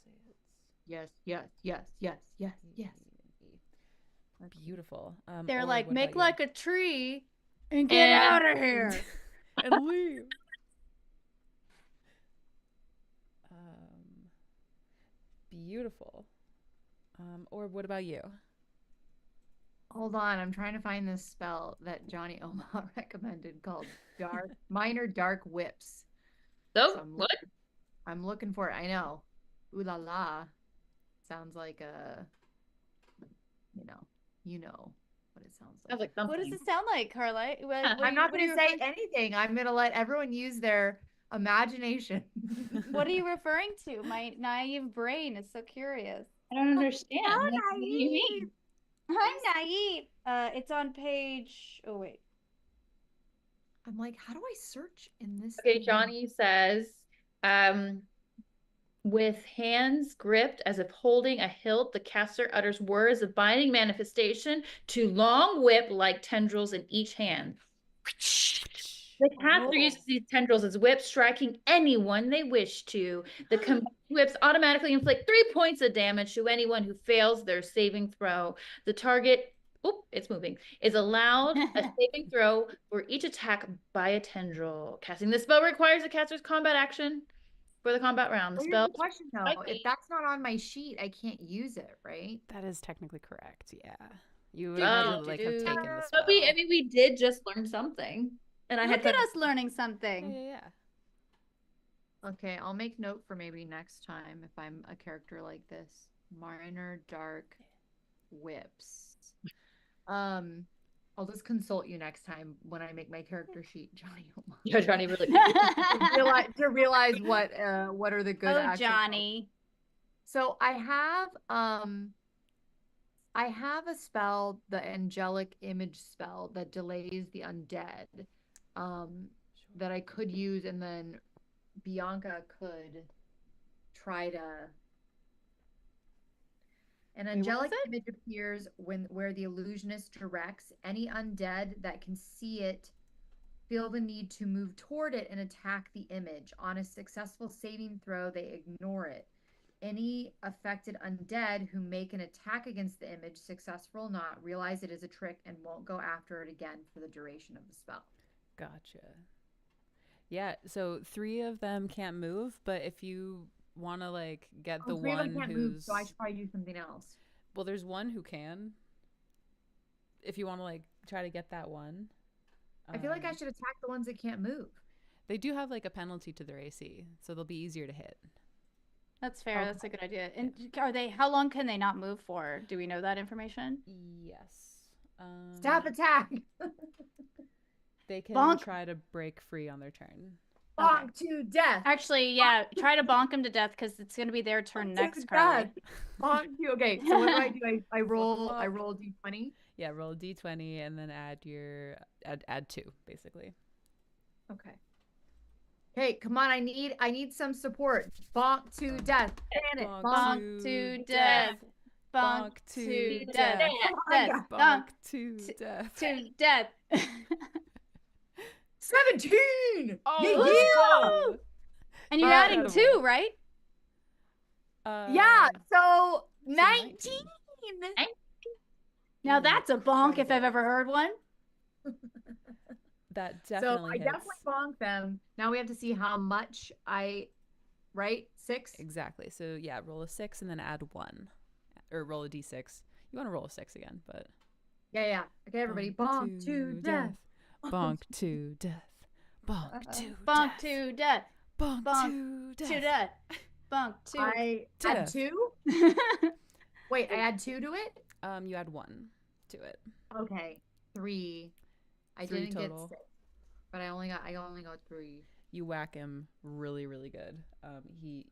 say it's Yes, yes, yes, yes, yes, yes. beautiful. They're Orb, like, what make about like a tree and get And- out of here. you? And leave. Beautiful. Orb, what about you? Hold on, I'm trying to find this spell that Johnny Oma recommended called Minor Dark Whips. So, I'm what? I'm looking for it. I know. Ooh la la. Sounds like a, you know what it sounds like. Sounds like What something. does it sound like, Carla? I'm not going to say anything. I'm going to let everyone use their imagination. What are you referring to? My naive brain is so curious. I don't understand. How Like, what do you mean? I'm naive. It's on page. Oh wait. I'm like, how do I search in this? Okay, thing? Johnny says, with hands gripped as if holding a hilt, the caster utters words of binding manifestation to long whip like tendrils in each hand. The caster uses these tendrils as whips, striking anyone they wish to. The combined whips automatically inflict 3 points of damage to anyone who fails their saving throw. The target, it's moving, is allowed a saving throw for each attack by a tendril. Casting this spell requires the caster's combat action for the combat round. The Here's spell the question though. If that's not on my sheet, I can't use it, right? That is technically correct. Yeah. You would have had to like have taken the spell. But we did just learn something. And I Look had at us learning something. Yeah. Okay, I'll make note for maybe next time if I'm a character like this. Minor dark whips. I'll just consult you next time when I make my character sheet, Johnny. Yeah, Johnny really to realize what are the good Oh, Johnny. So I have a spell, the angelic image spell that delays the undead, that I could use, and then Bianca could try to. An angelic image appears where the illusionist directs any undead that can see it feel the need to move toward it and attack the image. On a successful saving throw, they ignore it. Any affected undead who make an attack against the image, successful or not, realize it is a trick and won't go after it again for the duration of the spell. Gotcha. Yeah, so 3 of them can't move, but if you want to like get the 3 one of them can't who's move, so I should probably do something else. Well, there's one who can. If you want to like try to get that one. I feel like I should attack the ones that can't move. They do have like a penalty to their AC, so they'll be easier to hit. That's fair. Okay. That's a good idea. And how long can they not move for? Do we know that information? Yes. Staff attack. They can try to break free on their turn. Bonk to death. Actually, yeah, try to bonk them to death because it's going to be their turn next, Carly. Bonk you. Okay, so what do? I roll a d20. Yeah, roll a d20 and then add your add 2 basically. Okay. Hey, come on! I need some support. Bonk to death. Ban it. Bonk to death. Bonk to death. Bonk to death. To death. 17. Oh, yeah. And you're adding 2, right? Yeah. So 19. Now that's a bonk if I've ever heard one. That definitely. So I definitely bonk them. Now we have to see how much right? 6. Exactly. So yeah, roll a 6 and then add 1, or roll a d6. You want to roll a 6 again, but. Yeah. Okay, everybody, bonk to death. Bonk to death. Bonk to bonk to death. Bonk to death. To death. Bonk to. I add 2. Wait, I add 2 to it. You add 1 to it. Okay, 3. I 3 didn't total. get 6, but I only got 3. You whack him really, really good.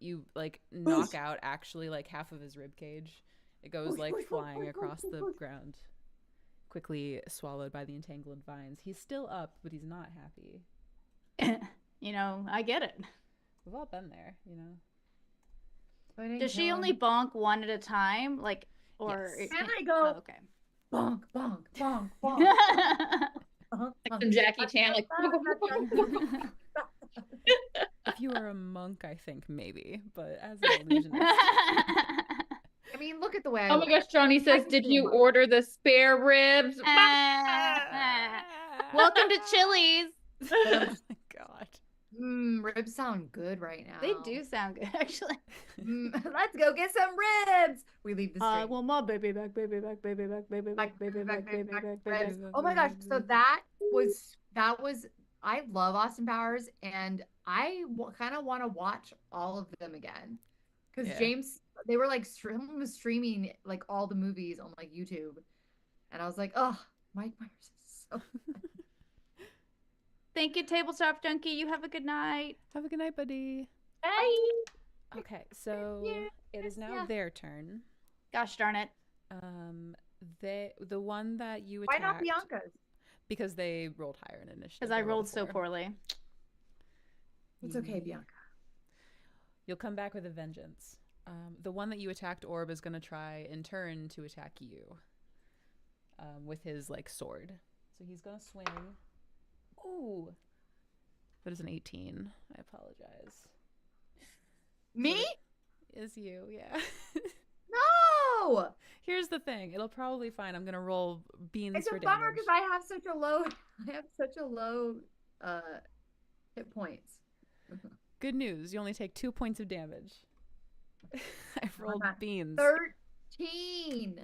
You like knock out actually like half of his rib cage. It goes like flying across the ground. Quickly swallowed by the entangled vines. He's still up, but he's not happy. You know, I get it. We've all been there, you know. Does she only bonk one at a time? Like, or yes. Can I go? Oh, okay. Bonk, bonk, bonk, bonk. Like some Jackie Chan, like. If you were a monk, I think maybe, but as an illusionist. I mean, look at the way. Oh my gosh, Johnny says, did you order the spare ribs? Welcome to Chili's. Oh my god. Ribs sound good right now. They do sound good, actually. Let's go get some ribs. We leave the street. I want my baby back, baby back, baby back, baby back, baby back, baby back, baby back. Oh my gosh! So that was. I love Austin Powers, and I kind of want to watch all of them again, because James, they were like someone was streaming like all the movies on like YouTube, and I was like, oh, Mike Myers is so. Thank you, Tabletop Junkie. You have a good night. Have a good night, buddy. Bye. Okay, so it is now their turn. Gosh darn it. The one that you Why attacked. not Bianca's? Because they rolled higher in initiative. Because I They rolled a so 4. poorly. It's okay, Bianca. You'll come back with a vengeance. The one that you attacked, Orb, is going to try in turn to attack you with his like sword. So he's going to swing. Ooh. That is an 18. I apologize. Me? Is you, yeah. No! Here's the thing. It'll probably fine. I'm going to roll beans It's for a bummer damage. because I have such a low hit points. Good news. You only take 2 points of damage. I rolled beans. 13.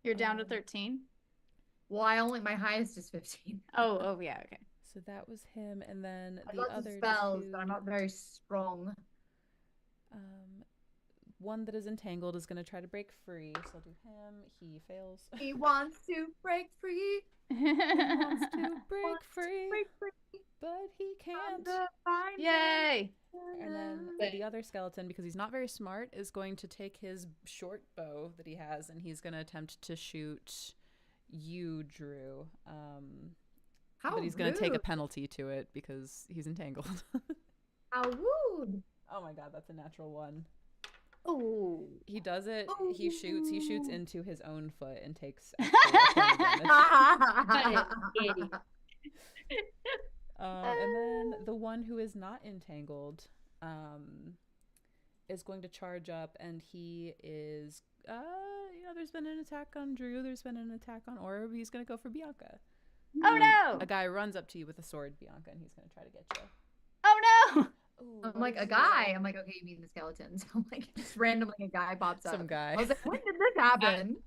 You're down to 13? Well, my highest is 15. Oh, yeah, okay. So that was him, and then I the got other spells, two. but I'm not very strong. One that is entangled is going to try to break free. So I'll do him. He fails. He wants to break free. He wants to break free, but he can't. Yay! And then the other skeleton, because he's not very smart, is going to take his short bow that he has, and he's going to attempt to shoot you, Drew. But he's going to take a penalty to it because he's entangled. How rude! Oh my god, that's a natural 1. Oh. He does it. Ooh. He shoots into his own foot and takes damage. And then the one who is not entangled is going to charge up, and he is there's been an attack on Drew, there's been an attack on Orb. He's going to go for Bianca. Oh no! A guy runs up to you with a sword, Bianca, and he's going to try to get you. Oh no! Ooh, I'm like, a guy. I'm like, okay, you mean the skeletons. I'm like, just randomly a guy pops up. Some guy. I was like, when did this happen?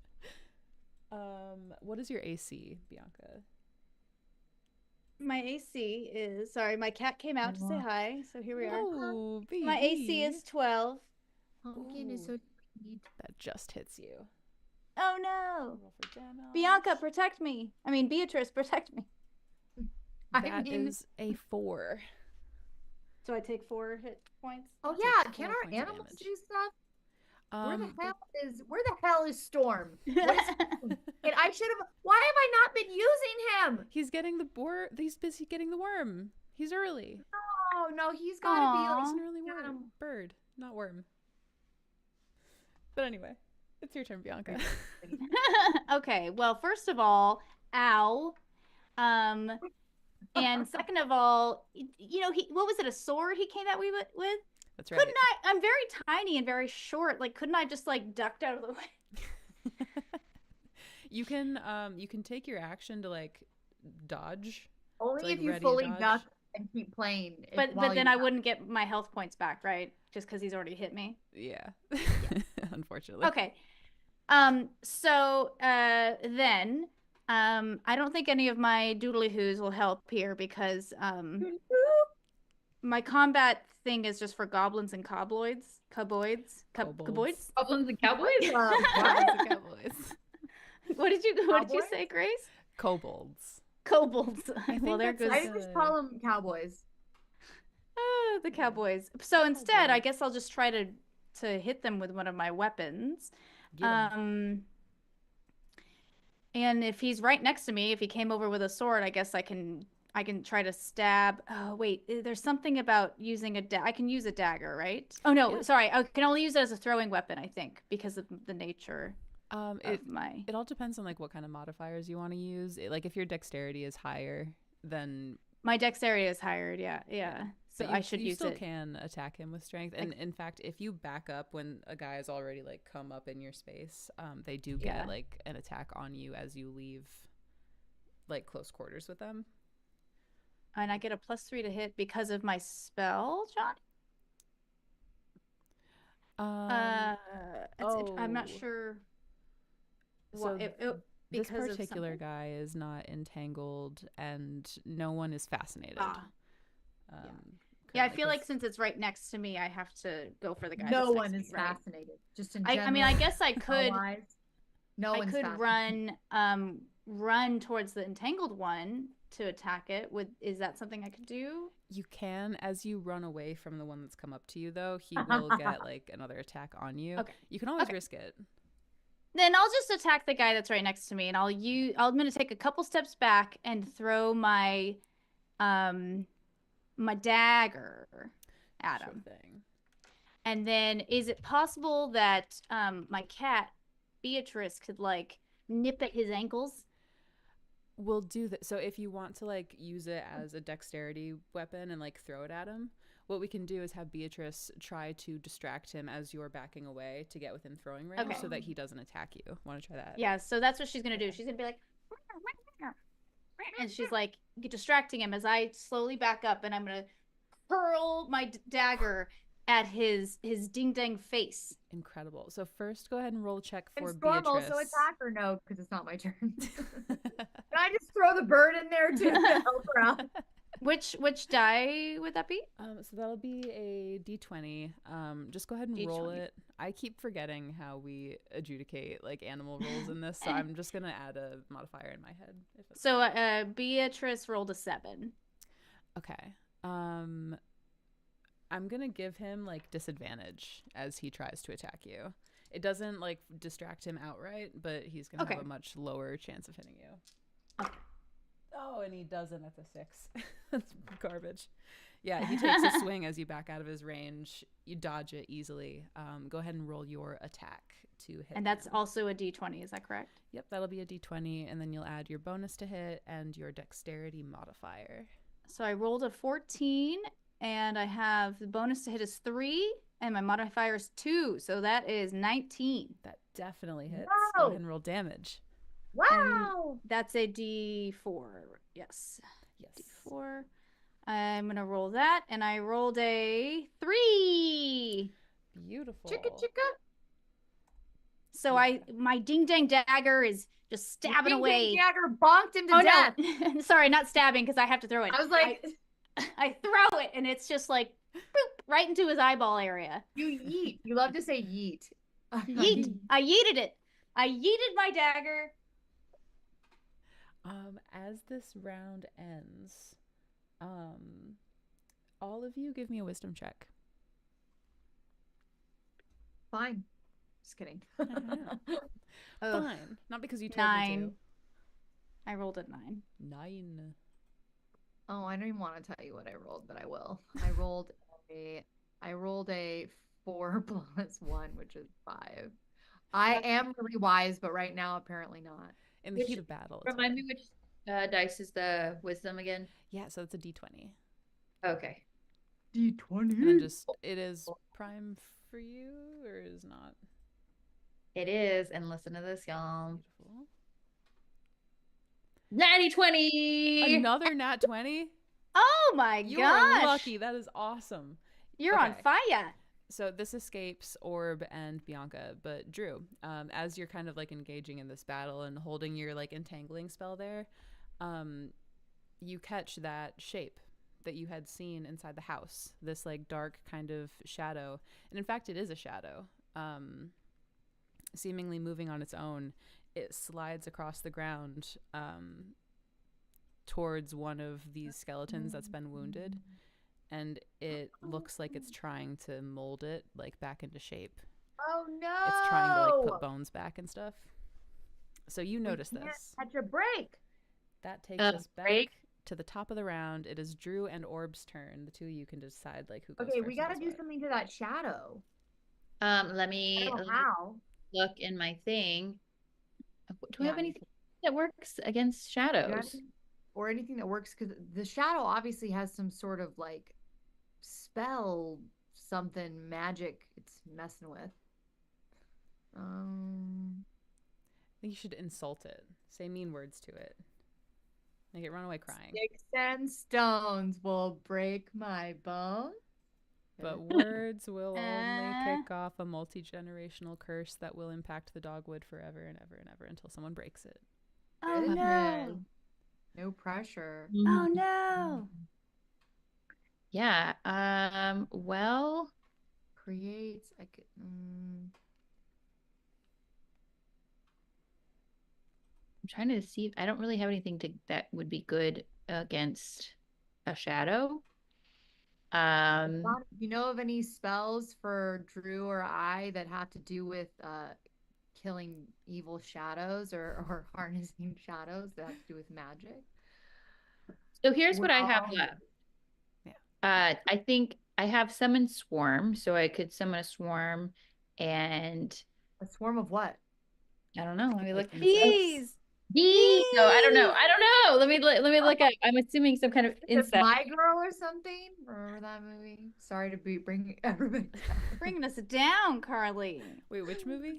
What is your AC, Bianca? My AC is sorry, my cat came out to say hi, so here we are. Oh, My AC is 12. Pumpkin is so sweet. That just hits you. Oh no! Roll for damage. Bianca, protect me. I mean, Beatrice, protect me. That is a 4. So I take 4 hit points. Oh Take yeah, 4 can our points of animals damage. do stuff? Where the But hell is Storm? What is and I should have. Why have I not been using him? he's getting the he's busy getting the worm. He's early. Oh no, he's got to be Aw. He's like. an early worm. Bird, not worm. But anyway, it's your turn, Bianca. Okay, well, first of all, ow. And second of all, what was it, a sword he came at me with? That's right. Couldn't I'm very tiny and very short. Like, couldn't I just like ducked out of the way? You can take your action to like dodge. Only to, like, if you ready fully dodge. duck and keep playing. But then I wouldn't get my health points back, right? Just because he's already hit me. Yeah. Unfortunately. Okay. So then I don't think any of my doodly-hoos will help here because my combat thing is just for goblins and kobolds. Kobolds? Kobolds. Goblins and cowboys? What? Cowboys. What did you Cowboys? say, Grace? Kobolds. Kobolds. I Well, think there that's goes I just call them cowboys. the cowboys. So instead, I guess I'll just try to hit them with one of my weapons. Get 'em. And if he's right next to me, if he came over with a sword, I guess I can try to stab. Oh wait, there's something about using I can use a dagger, right? Oh no, Yeah. sorry, I can only use it as a throwing weapon, I think, because of the nature It of my. it all depends on like what kind of modifiers you want to use. Like if your dexterity is higher, then My dexterity is higher, yeah. So but I should you use still it. can attack him with strength. And in fact, if you back up when a guy has already like come up in your space, they do get Yeah. like an attack on you as you leave like close quarters with them. And I get a +3 to hit because of my spell, John. I'm not oh. sure. So It, this because of particular something. guy is not entangled, and no one is fascinated. Ah. Um, Yeah, I currently, feel like 'cause- since it's right next to me, I have to go for the guy. No that's one next is to me, right? fascinated. Just in I general. mean, I guess I could. Otherwise, no I one's could fascinated. run towards the entangled one to attack it. Is that something I could do? you can, as you run away from the one that's come up to you, though, he will get like another attack on you. Okay. You can always Okay. risk it. Then I'll just attack the guy that's right next to me, and I'm gonna take a couple steps back and throw my my dagger at Sure him. thing. And then is it possible that my cat Beatrice could like nip at his ankles? We'll do that. So if you want to like use it as a dexterity weapon and like throw it at him, what we can do is have Beatrice try to distract him as you're backing away to get within throwing range Okay. so that he doesn't attack you. Want to try that? Yeah, so that's what she's gonna do. She's gonna be like, and she's like distracting him as I slowly back up, and I'm gonna hurl my dagger at his ding dang face. Incredible. So first, go ahead and roll a check for Can Storm Beatrice. also attack or no? Because it's not my turn. Can I just throw the bird in there too to help her out? Which die would that be? So that'll be a d20. Just go ahead and roll D20. it. I keep forgetting how we adjudicate like animal rolls in this, so I'm just gonna add a modifier in my head. If it's... So Beatrice rolled a 7. Okay. I'm gonna give him like disadvantage as he tries to attack you. It doesn't like distract him outright, but he's gonna have a much lower chance of hitting you. Okay. Oh, and he doesn't at the 6. That's garbage. Yeah, he takes a swing as you back out of his range. You dodge it easily. Go ahead and roll your attack to hit. And that's him. also a d20, is that correct? Yep, that'll be a d20, and then you'll add your bonus to hit and your dexterity modifier. So I rolled a 14, and I have the bonus to hit is 3, and my modifier is 2, so that is 19. That definitely hits. Wow. Go ahead and roll damage. Wow. That's a d4. Yes. Yes. D4. I'm going to roll that, and I rolled a 3. Beautiful. Chicka chicka. So my ding dang dagger is just stabbing away. Dagger bonked him to death. No. Sorry, not stabbing because I have to throw it. I was like, I throw it and it's just like boop, right into his eyeball area. you yeet. You love to say yeet. Yeet. I yeeted it. I yeeted my dagger. As this round ends, all of you give me a wisdom check. Fine. Just kidding. Oh, Fine. Not because you told me 9. I rolled a 9. to. 9. Oh, I don't even want to tell you what I rolled, but I will. I rolled a 4 plus 1, which is 5. I am really wise, but right now apparently not. In the heat of battle. Remind me which dice is the wisdom again? Yeah, so it's a d20. Okay. D20. And then just, it is prime for you, or is not? It is, and listen to this, y'all. Beautiful. Natty 20! Another nat 20? Oh my You gosh. are lucky. That is awesome. You're on Okay. fire. So this escapes Orb and Bianca, but Drew, as you're kind of like engaging in this battle and holding your like entangling spell there, you catch that shape that you had seen inside the house, this like dark kind of shadow. And in fact, it is a shadow, seemingly moving on its own. It slides across the ground towards one of these skeletons that's been wounded. And it looks like it's trying to mold it like back into shape. Oh no! It's trying to like put bones back and stuff. So you notice We can't this. Catch a break. That takes us back break. to the top of the round. It is Drew and Orb's turn. The two of you can decide like who goes Okay, first. we and gotta does do what. something to that shadow. Let I me don't know how. look in my thing. Do I Yeah, have anything that works against You got shadows? any- or anything that works, because the shadow obviously has some sort of like spell, something magic it's messing with. I think you should insult it. Say mean words to it. Make it run away crying. Sticks and stones will break my bone. But words will only Uh. kick off a multi-generational curse that will impact the dogwood forever and ever and ever until someone breaks it. Oh Good. no. No pressure. Oh no. Yeah. Well, Creates. I could. I'm trying to see. I don't really have anything that would be good against a shadow. Do you know of any spells for Drew or I that have to do with killing evil shadows or harnessing shadows that have to do with magic. So here's what I Well, have left. Yeah. I think I have summon swarm, so I could summon a swarm, and a swarm of what? I don't know. Let me Like look. Bees. Bees. No, I don't know. I don't know. Let me look at. I'm assuming some kind of It's insect. My Girl or something. Remember that movie? Sorry to be bringing everybody down. Bringing us down, Carly. Wait, which movie?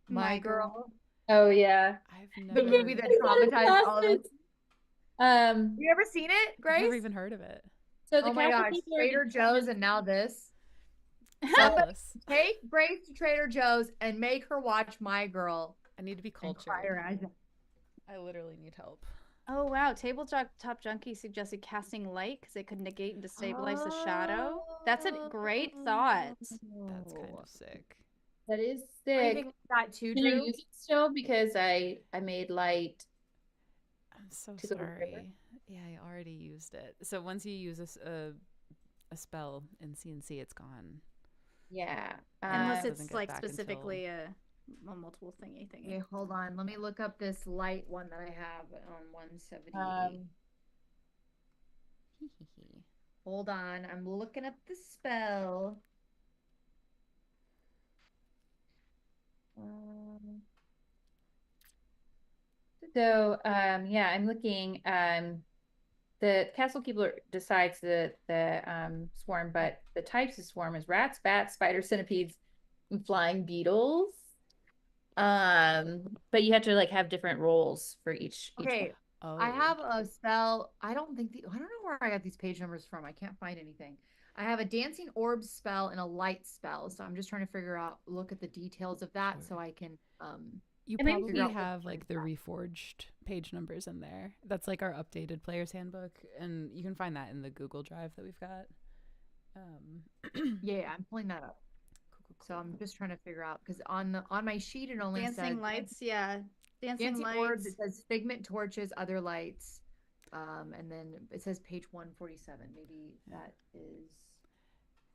My Girl, Oh yeah. I've the never. movie that traumatized all of us. You ever seen it, I've Grace? never even heard of it. So the Oh my castle gosh, people are Trader Joe's and now this. Somebody, Take Grace to Trader Joe's and make her watch My Girl. I need to be And cry cultured. her eyes out. I literally need help. Oh wow, Tabletop Junkie suggested casting light because it could negate and destabilize the shadow. That's a great thought. That's kind of sick. That is What do you sick. think of that too, Can I Drew? use it still because I made light. I'm so To the river. sorry. Yeah, I already used it. So once you use a spell in CNC, it's gone. Yeah. Unless doesn't it's get like back until- specifically a multiple thingy. Okay, hold on. Let me look up this light one that I have on 178. Hold on. I'm looking up the spell. So yeah, I'm looking. The castle keeper decides the swarm, but the types of swarm is rats, bats, spiders, centipedes, and flying beetles. But you have to like have different roles for each Okay, Oh. I have a spell. I don't know where I got these page numbers from. I can't find anything. I have a dancing orb spell and a light spell. So I'm just trying to look at the details of that Sure. so I can You And maybe probably figure out have what like the reforged page numbers in there. That's like our updated player's handbook, and you can find that in the Google Drive that we've got. Yeah, I'm pulling that up. So I'm just trying to figure out because on my sheet it only Dancing says lights, yeah. Dancing orbs. lights. It says figment torches, other lights, and then it says page 147. Maybe that is.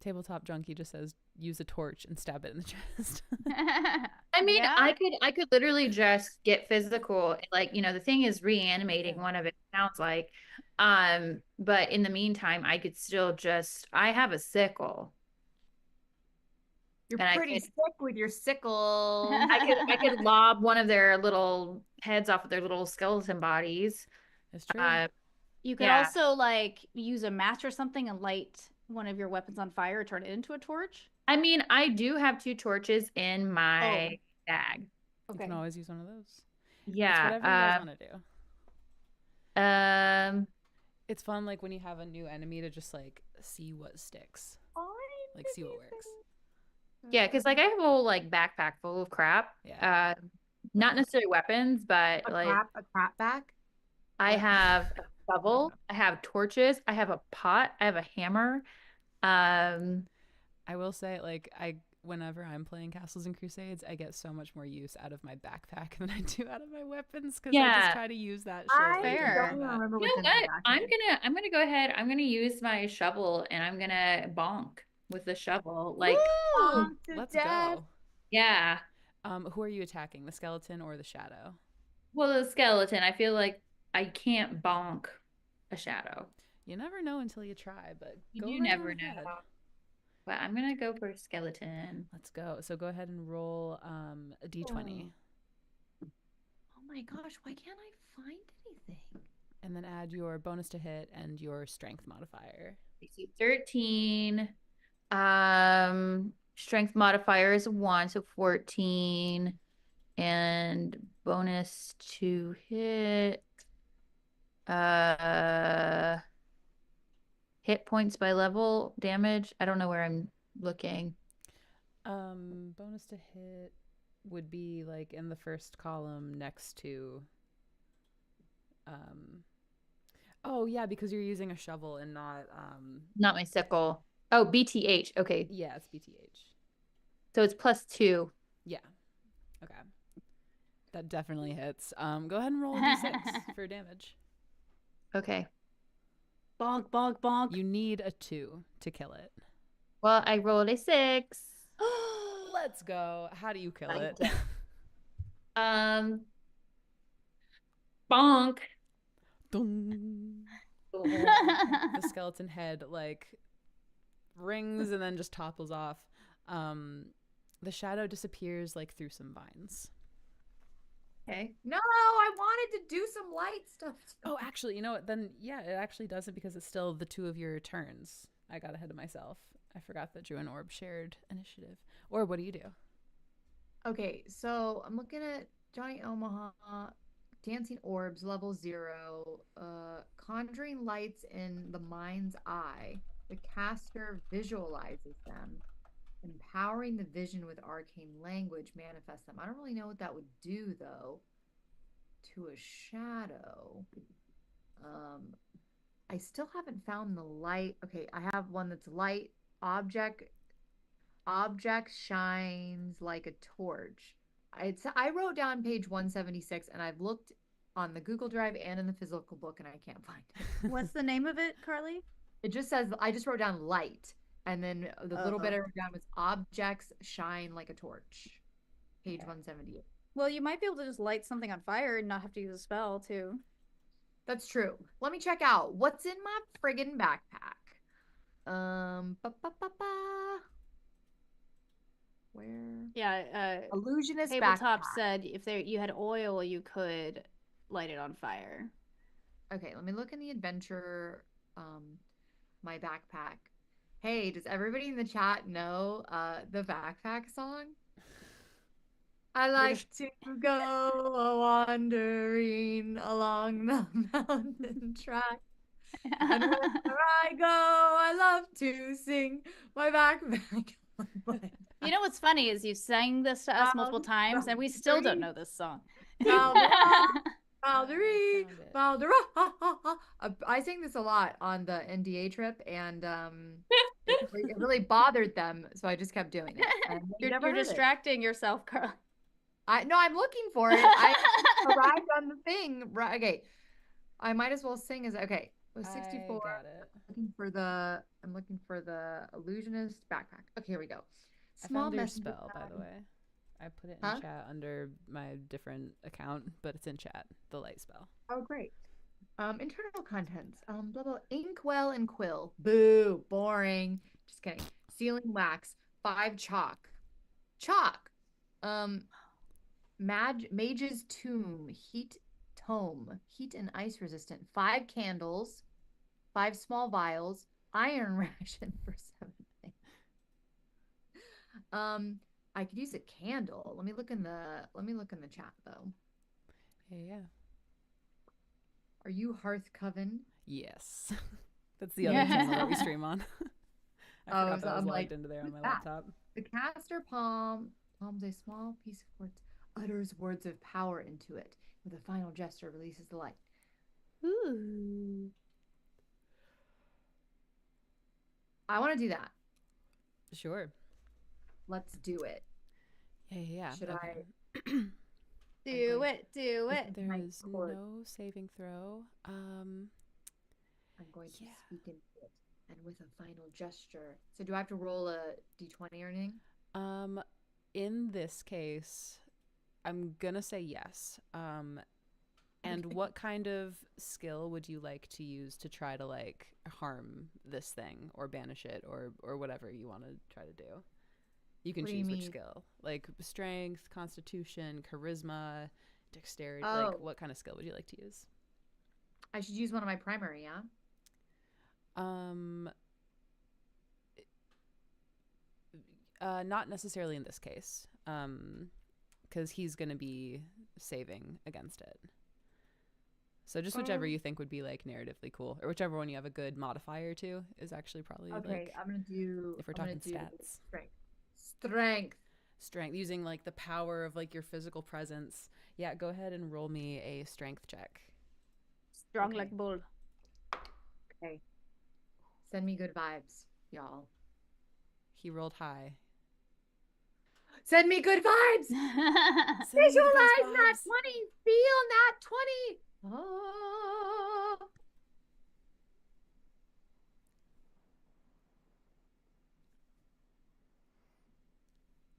Tabletop Junkie just says use a torch and stab it in the chest. I mean, Yeah. I could literally just get physical. Like, the thing is reanimating one of it sounds like. But in the meantime, I could still I have a sickle. You're And pretty sick with your sickle. I could lob one of their little heads off of their little skeleton bodies. It's true. You could Yeah. also like use a match or something and light one of your weapons on fire or turn it into a torch. I mean, I do have 2 torches in my bag. You can always use one of those. Yeah. It's whatever you guys want to do. Um, It's fun, like when you have a new enemy, to just like see what sticks, like see what works. yeah, because like I have a whole like backpack full of crap. Yeah. Not necessarily weapons, but like a crap back. I have a shovel, I have torches, I have a pot, I have a hammer. I will say, like, whenever I'm playing Castles and Crusades, I get so much more use out of my backpack than I do out of my weapons because I Yeah. just try to use that shit. like, in Fair. don't combat. remember You know what's in my what? backpack. I'm gonna go ahead. I'm gonna use my shovel and I'm gonna bonk with the shovel. Like, Woo! To Let's death. go. yeah. Who are you attacking, the skeleton or the shadow? Well, the skeleton, I feel like I can't bonk a shadow. You never know until you try, but You go do right never on ahead. know. But I'm gonna go for skeleton. Let's go. So go ahead and roll a d20 Oh my gosh, why can't I find anything? and then add your bonus to hit and your strength modifier. I see 13. Strength modifier is 1, so 14. And bonus to hit. Hit points by level damage. I don't know where I'm looking. Bonus to hit would be like in the first column next to oh yeah, because you're using a shovel and not Not my sickle. Oh, BTH. Okay. yeah, it's BTH. So it's +2. Yeah. Okay. That definitely hits. Go ahead and roll a d6 for damage. Okay. Bonk, bonk, bonk. You need a 2 to kill it. Well, I rolled a 6. Let's go. How do you kill Like it? Bonk. Dun. Oh. The skeleton head like rings and then just topples off. The shadow disappears like through some vines. Okay. No, I wanted to do some light stuff. Oh, actually, you know what? Then yeah, it actually doesn't because it's still the two of your turns. I got ahead of myself. I forgot that Drew and Orb shared initiative. Orb, what do you do? Okay, so I'm looking at Johnny Omaha, Dancing Orbs, level 0, Conjuring Lights in the Mind's Eye. The caster visualizes them. Empowering the vision with arcane language manifests them. I don't really know what that would do though to a shadow. I still haven't found the light. Okay, I have one that's light. Object shines like a torch. I wrote down page 176 and I've looked on the Google Drive and in the physical book and I can't find it. What's the name of it, Carly? It just says, I just wrote down light. And then the little bit I Oh. wrote down was objects shine like a torch. Page 178. Well, you might be able to just light something on fire and not have to use a spell too. That's true. Let me check out what's in my friggin' backpack. Where? Yeah, Illusionist Tabletop backpack. said if you had oil, you could light it on fire. Okay, let me look in the adventure, my backpack. Hey, does everybody in the chat know the backpack song? I like to go a wandering along the mountain track. And wherever I go, I love to sing my backpack. You know what's funny is you sang this to us multiple times and we still don't know this song. Valderie, Valdera. I sang this a lot on the NDA trip, and it really bothered them, so I just kept doing it. And You're distracting yourself, Carly. No, I'm looking for it. I arrived on the thing. Right, okay. I might as well sing as okay. It was 64. I got it. I'm looking for the illusionist backpack. Okay, here we go. I found your spell, by the way. I put it in chat under my different account, but it's in chat. The light spell. Oh, great. Internal contents. Blah blah. Inkwell and quill. Boo. Boring. Just kidding. Sealing wax. 5 chalk. Chalk. Mage's tomb. Heat tome. Heat and ice resistant. 5 candles. 5 small vials. Iron ration for 7 things. I could use a candle. Let me look in the chat though. Yeah. Are you Hearth Coven? Yes. That's the other channel that we stream on. I forgot that I was logged into there on my laptop. The caster palms a small piece of quartz, utters words of power into it. With a final gesture, releases the light. Ooh. I want to do that. Sure. Let's do it. Yeah. Should okay. Do it. There is no saving throw. I'm going to speak into it, and with a final gesture. So do I have to roll a d20 or anything? In this case, I'm gonna say yes. And what kind of skill would you like to use to try to like harm this thing or banish it or whatever you want to try to do? You can choose which skill, like strength, constitution, charisma, dexterity. Like, what kind of skill would you like to use? I should use one of my primary, yeah? Not necessarily in this case, because he's going to be saving against it. So just whichever you think would be like narratively cool, or whichever one you have a good modifier to is actually probably okay. I'm gonna do. If we're talking stats, strength, using like the power of like your physical presence. Yeah, go ahead and roll me a strength check. Strong like bull. Okay. Send me good vibes, y'all. He rolled high. Send me good vibes. Visualize that 20. Feel that 20. Oh.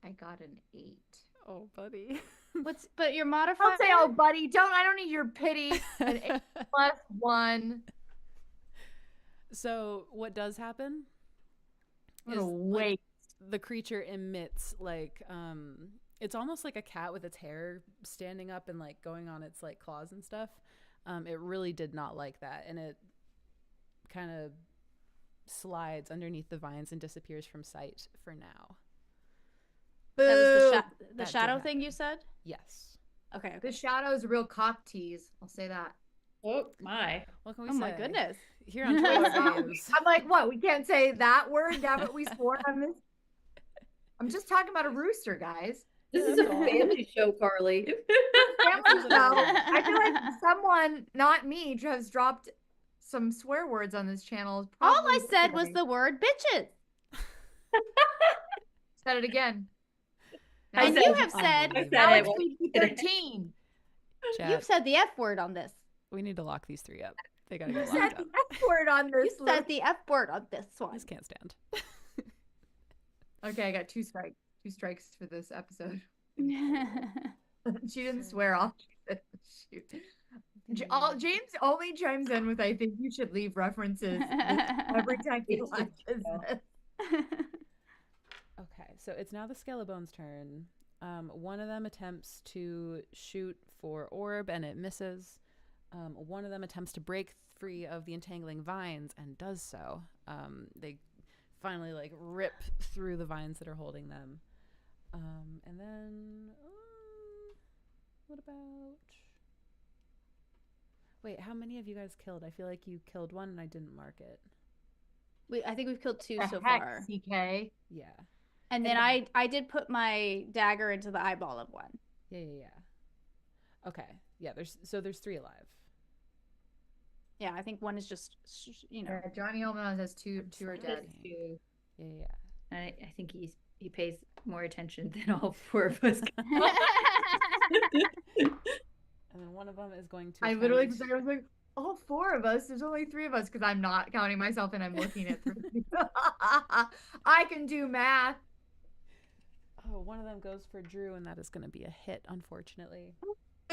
I got an 8. Oh, buddy. But your modifier? Don't say, oh, buddy. I don't need your pity. An 8 plus 1. So what does happen What is a waste. the creature emits like it's almost like a cat with its hair standing up and like going on its like claws and stuff. It really did not like that, and it kind of slides underneath the vines and disappears from sight for now. That was the That did shadow thing happen. you said? Yes. Okay. The shadow's a real cock tease. I'll say that. Oh my. What can we Oh say? my goodness. Here on Toys Games. I'm like, what? We can't say that word? Haven't we sworn on this? I'm just talking about a rooster, guys. This is a family show, Carly. Family show. I feel like someone, not me, has dropped some swear words on this channel. All I probably said was today. the word bitches. Said it again. I And said- you have said, I said Now it. it's PG-13. Chat, you've said the F word on this. we need to lock these 3 up. They gotta You get said locked the up. F word on You this. said the F word on this I one. just can't stand. Okay, I got 2 strikes. 2 strikes for this episode. She didn't swear off. Shoot. James only chimes in with, I think you should leave references every time he watches this. Okay, so it's now the Scalabone's turn. One of them attempts to shoot for orb and it misses. One of them attempts to break free of the entangling vines and does so. They finally like rip through the vines that are holding them. And then what about... Wait, how many of you guys killed? I feel like you killed one and I didn't mark it. I think we've killed 2 The so heck, far. Yeah. CK. And then I did put my dagger into the eyeball of one. Yeah. Okay. Yeah, there's 3 alive. Yeah, I think one is just, you know. Yeah, Johnny Elman has 2 are dead. Yeah. I think he pays more attention than all 4 of us. And then one of them is going to I literally attempt- I was like, all 4 of us. There's only 3 of us because I'm not counting myself and I'm looking at 3. I can do math. Oh, one of them goes for Drew, and that is going to be a hit, unfortunately.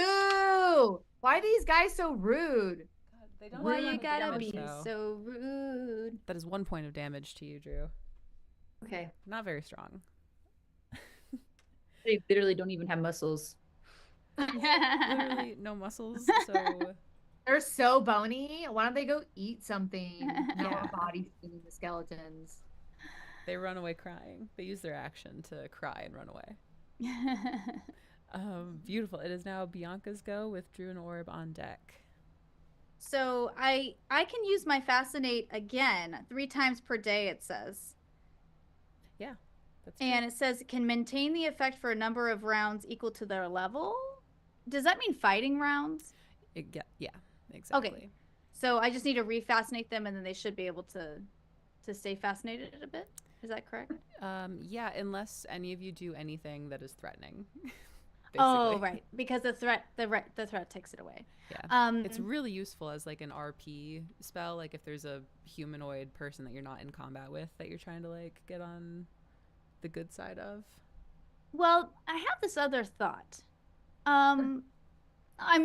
Ooh, why are these guys so rude? God, they don't Why do you enough gotta damage, be though. so rude? That is 1 point of damage to you, Drew. Okay. Not very strong. They literally don't even have muscles. Literally no muscles, so They're so bony. Why don't they go eat something? Now Yeah. our body's feeding the skeletons. they run away crying. They use their action to cry and run away. Beautiful. It is now Bianca's go with Drew and Orb on deck. So I can use my fascinate again 3 times per day, it says. Yeah, that's true. And it says it can maintain the effect for a number of rounds equal to their level. Does that mean fighting rounds? Yeah, exactly. So I just need to refascinate them and then they should be able to stay fascinated a bit. Is that correct? Yeah, unless any of you do anything that is threatening. Oh, basically. right. Because the threat takes it away. Yeah. It's really useful as like an RP spell, like if there's a humanoid person that you're not in combat with that you're trying to like get on the good side of. Well, I have this other thought. I mean,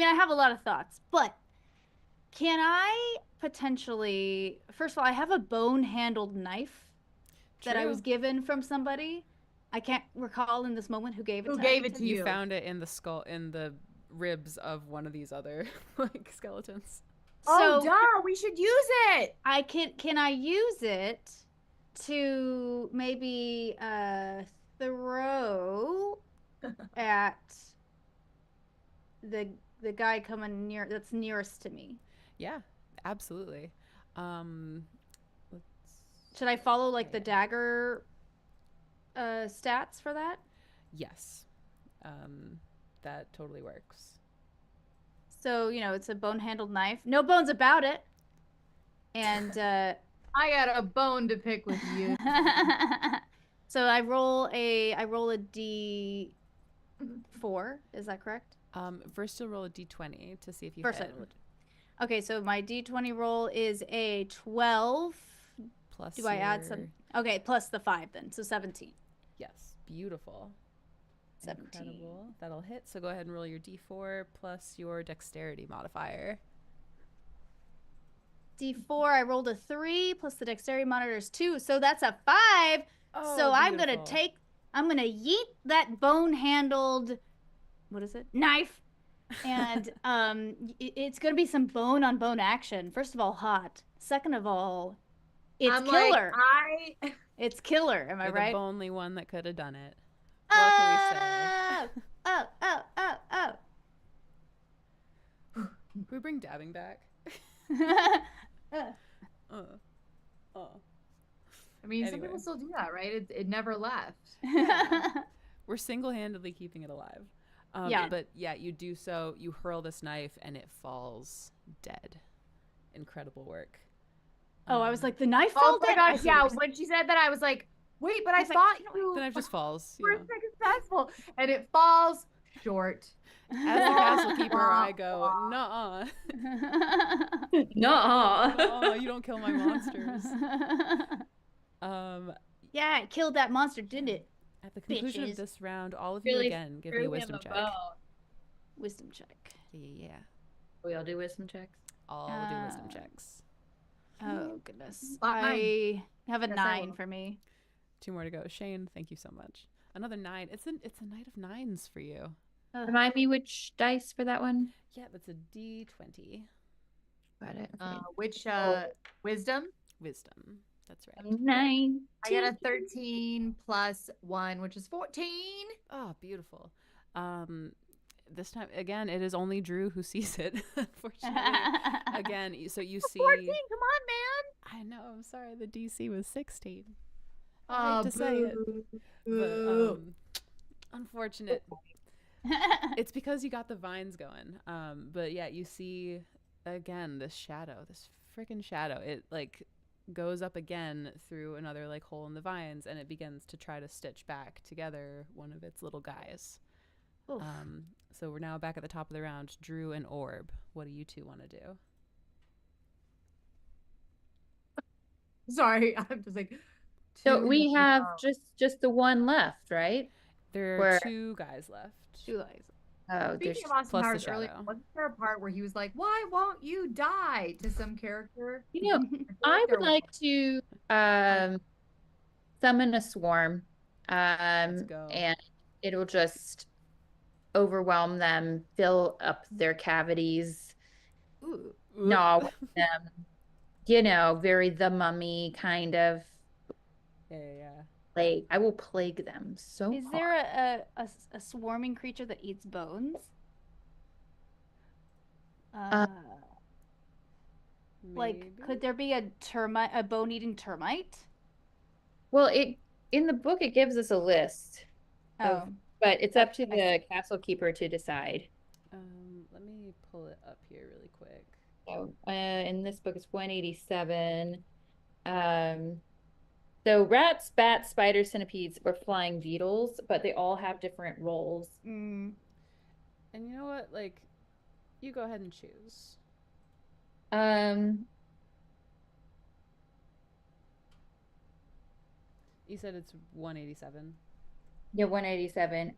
I have a lot of thoughts, but can I potentially, first of all, I have a bone-handled knife that I True. was given from somebody. I can't recall in this moment who gave it Who to gave me. it to You you? found it in the skull, in the ribs of one of these other like skeletons. Oh, So duh, we should use it. can I use it to maybe throw at the guy coming that's nearest to me? Yeah, absolutely. Let's... Should I follow like the dagger stats for that? Yes. That totally works. So, you know, it's a bone-handled knife. No bones about it. And I got a bone to pick with you. so I roll a D4. Is that correct? First you'll roll a d20 to see if you First hit. Okay, so my D20 roll is a 12. Plus Do I add your- some? Okay, plus the 5 then. So 17. Yes, beautiful. 17. Incredible. That'll hit. So go ahead and roll your d4 plus your dexterity modifier. D4, I rolled a 3 plus the dexterity monitor is 2, so that's a 5. So I'm gonna yeet that bone-handled, what is it? Knife. And it's gonna be some bone-on-bone action. First of all, hot. Second of all, it's killer. It's killer. Am I You're right? the only one that could have done it. What can we say? Oh. Can we bring dabbing back? I mean, some Anyway. people still do that, right? It never left. We're single-handedly keeping it alive. Yeah. But yeah, you do so. You hurl this knife and it falls dead. Incredible work. Oh, I was like, the knife Oh fell my dead? I gosh, see yeah. what you're When she said that, I was like, wait, but I was like, thought you you The knife just falls. You were know. successful. And it falls short. As the castle keeper, I go, nuh-uh. Nuh-uh. Nuh-uh, you don't kill my monsters. Yeah, it killed that monster, didn't it? At the conclusion Bitches. of this round, all of you Really again give me threw a him wisdom a check. bone. Wisdom check. Yeah. We all do wisdom checks. All do wisdom checks. Oh, goodness. Lot I have a Yes, I 9 will. for me. 2 more to go. Shane, thank you so much. Another 9. It's a night of 9s for you. Remind me which dice for that one. Yeah, that's a D20. Got it. Which wisdom? Wisdom. That's right. 9. I got a 13 plus 1, which is 14. Oh, beautiful. This time again, it is only Drew who sees it. Unfortunately, again, so you see. 14, come on, man. I know. I'm sorry. The DC was 16. I Oh, hate to say it, but unfortunate. It's because you got the vines going. But yeah, you see again this shadow, this freaking shadow. It like goes up again through another like hole in the vines, and it begins to try to stitch back together one of its little guys. Oof. So we're now back at the top of the round. Drew and Orb, what do you two want to do? Sorry, I'm just like. So two we have more. just the one left, right? There are Where- 2 guys left. 2 eyes. Oh, there's Speaking of Austin plus the Powers earlier, shadow. wasn't there a part where he was like, "Why won't you die?" to some character? you know, feel I there would was- like to summon a swarm. Let's go. And it'll just overwhelm them, fill up their cavities, Ooh. gnaw with them. You know, very The Mummy kind of. Yeah. Plague. I will plague them so Is hard. there a swarming creature that eats bones? Like, Maybe. could there be a bone-eating termite? Well, in the book it gives us a list, Oh, but it's up to I the castle keeper to decide. Let me pull it up here really quick. So, in this book it's 187. So rats, bats, spiders, centipedes, or flying beetles, but they all have different roles. mm. And you know what? Like, you go ahead and choose. You said it's 187. Yeah, 187.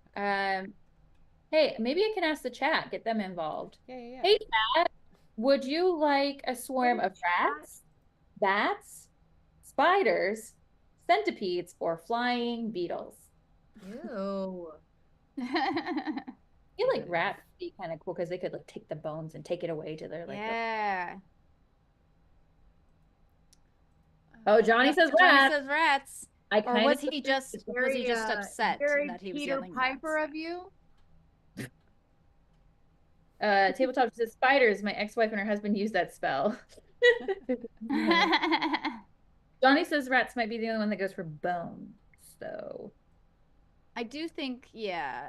Hey, maybe I can ask the chat, get them involved. Yeah. Hey, chat, would you like a swarm of rats, bats, spiders, centipedes, or flying beetles? Ew. I feel like rats would be kind of cool because they could like take the bones and take it away to their like. Yeah. Oh, Johnny says Johnny rats. says rats. I Or kind was of he just upset very that he was Peter yelling Piper rats? of you? Tabletop says spiders. My ex-wife and her husband used that spell. Johnny says rats might be the only one that goes for bones. So I do think, yeah,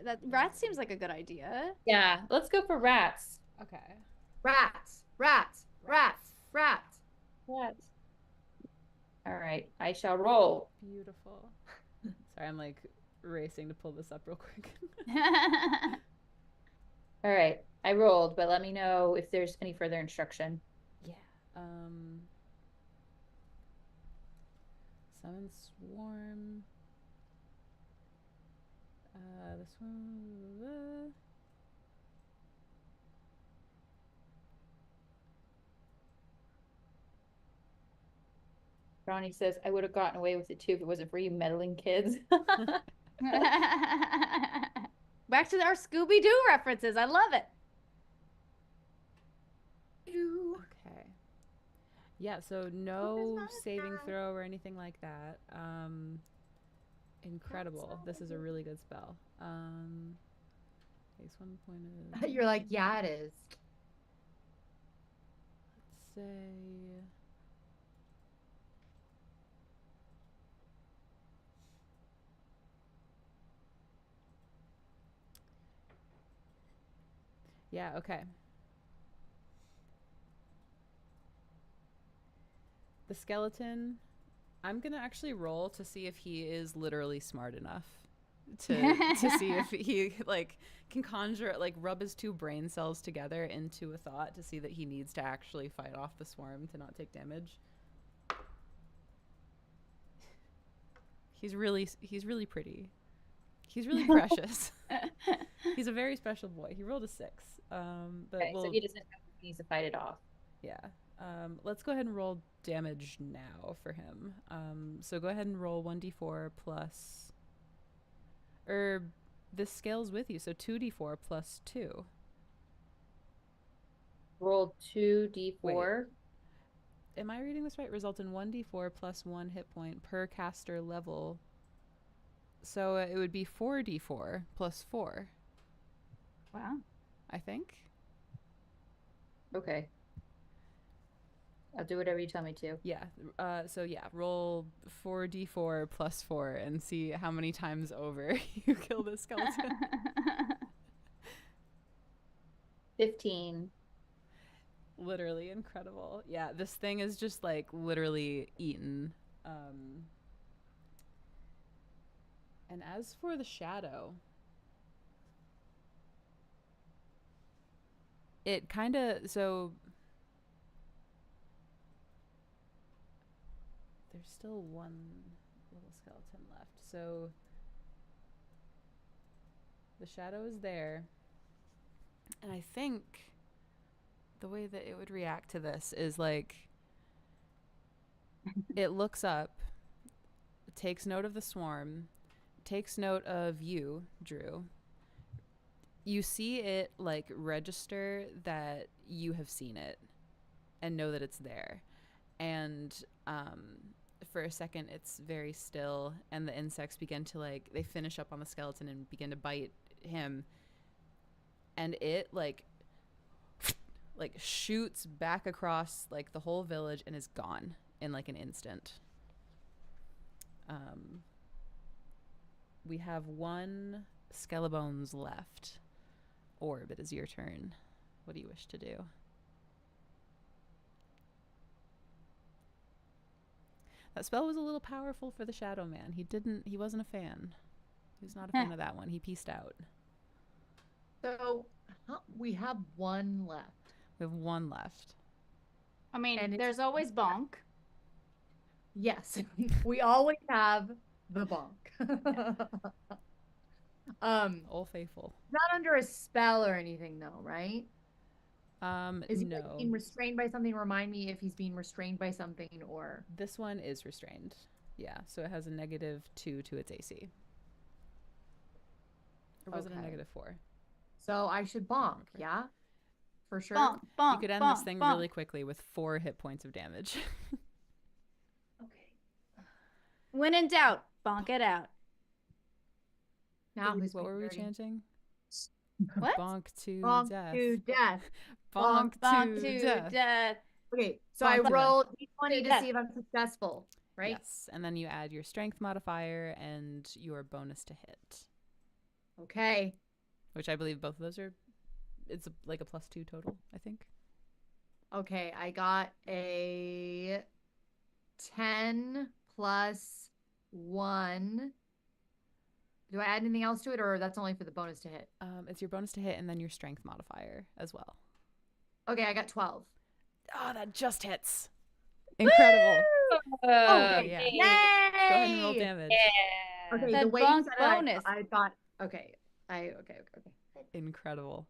that rat seems like a good idea. yeah, let's go for rats. Okay. Rats. Rats. Rats. All right, I shall roll. Beautiful. Sorry, I'm like racing to pull this up real quick. All right, I rolled, but let me know if there's any further instruction. Yeah. Summon swarm. This one. Ronnie says, I would have gotten away with it too if it wasn't for you meddling kids. Back to our Scooby-Doo references. I love it. Okay. Yeah, so no saving throw or anything like that. Incredible. This is a really good spell. Takes 1 point of... You're like, yeah, it is. Let's say... Yeah, okay. The skeleton, I'm going to actually roll to see if he is literally smart enough to see if he like can conjure, like rub his two brain cells together into a thought to see that he needs to actually fight off the swarm to not take damage. He's really pretty. He's really precious. He's a very special boy. He rolled a 6. But Okay, so he doesn't know if he needs to fight it off. Yeah. Let's go ahead and roll damage now for him. So go ahead and roll 1d4 plus... this scales with you, so 2d4 plus 2. Roll 2d4. Wait. Am I reading this right? Result in 1d4 plus 1 hit point per caster level. So it would be 4d4 plus 4. Wow. I think. Okay. I'll do whatever you tell me to. Yeah. So yeah, roll 4d4 plus 4 and see how many times over you kill this skeleton. 15. Literally incredible. Yeah, this thing is just like literally eaten. And as for the shadow, it kind of, so there's still one little skeleton left. So the shadow is there. And I think the way that it would react to this is like it looks up, takes note of the swarm, takes note of you, Drew. You see it like register that you have seen it and know that it's there. And for a second it's very still, and the insects begin to like, they finish up on the skeleton and begin to bite him, and it like shoots back across like the whole village and is gone in like an instant. We have one Skellebones left. Orb, it is your turn. What do you wish to do? That spell was a little powerful for the Shadow Man. He wasn't a fan. He was not a fan of that one. He pieced out. So we have one left. We have one left. I mean, And there's always Bonk. Yes, we always have the bonk. Old Faithful. Not under a spell or anything though, right? Is he no. like being restrained by something? Remind me if he's being restrained by something or... This one is restrained. Yeah, so it has a -2 to its AC. Or was it a -4? So I should bonk, yeah? For sure. Bonk, bonk, You could end bonk, this thing bonk. really quickly with 4 hit points of damage. Okay. When in doubt, bonk it out. Now who's What being were we dirty? chanting? What? Bonk to Bonk death. to death. Bonk, Bonk to to death. death. Okay, so Bonk I to rolled d20 to death. see if I'm successful, right? Yes, and then you add your strength modifier and your bonus to hit, Okay. which I believe both of those are, it's like a +2 total, I think. Okay, I got a 10 plus 1. Do I add anything else to it, or that's only for the bonus to hit? It's your bonus to hit and then your strength modifier as well. Okay, I got 12. Oh, that just hits. Incredible. Okay. yeah. Yay! Go ahead and roll damage. Yeah. Okay, That the way you bonk said bonus. it, I thought Okay. Okay. Incredible.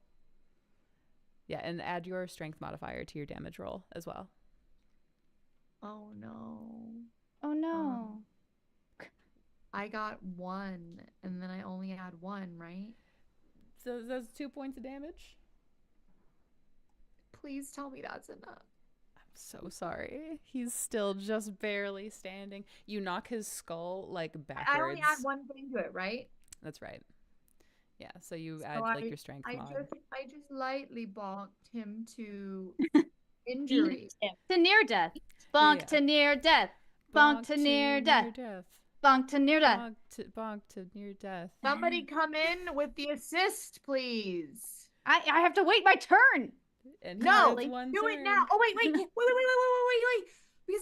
Yeah, and add your strength modifier to your damage roll as well. Oh no. Oh no. I got 1, and then I only had 1, right? So that's 2 points of damage. Please tell me that's enough. I'm so sorry. He's still just barely standing. You knock his skull like backwards. I only add 1 thing to it, right? That's right. Yeah, so you So add like your strength mod. I just lightly bonked him to injury. To near death. Bonk Yeah. to near death. Bonk to near death. Bonk to near death. Bonk to near death. Somebody come in with the assist, please. I have to wait my turn. And No, he has one do it turn. now. Oh wait. Because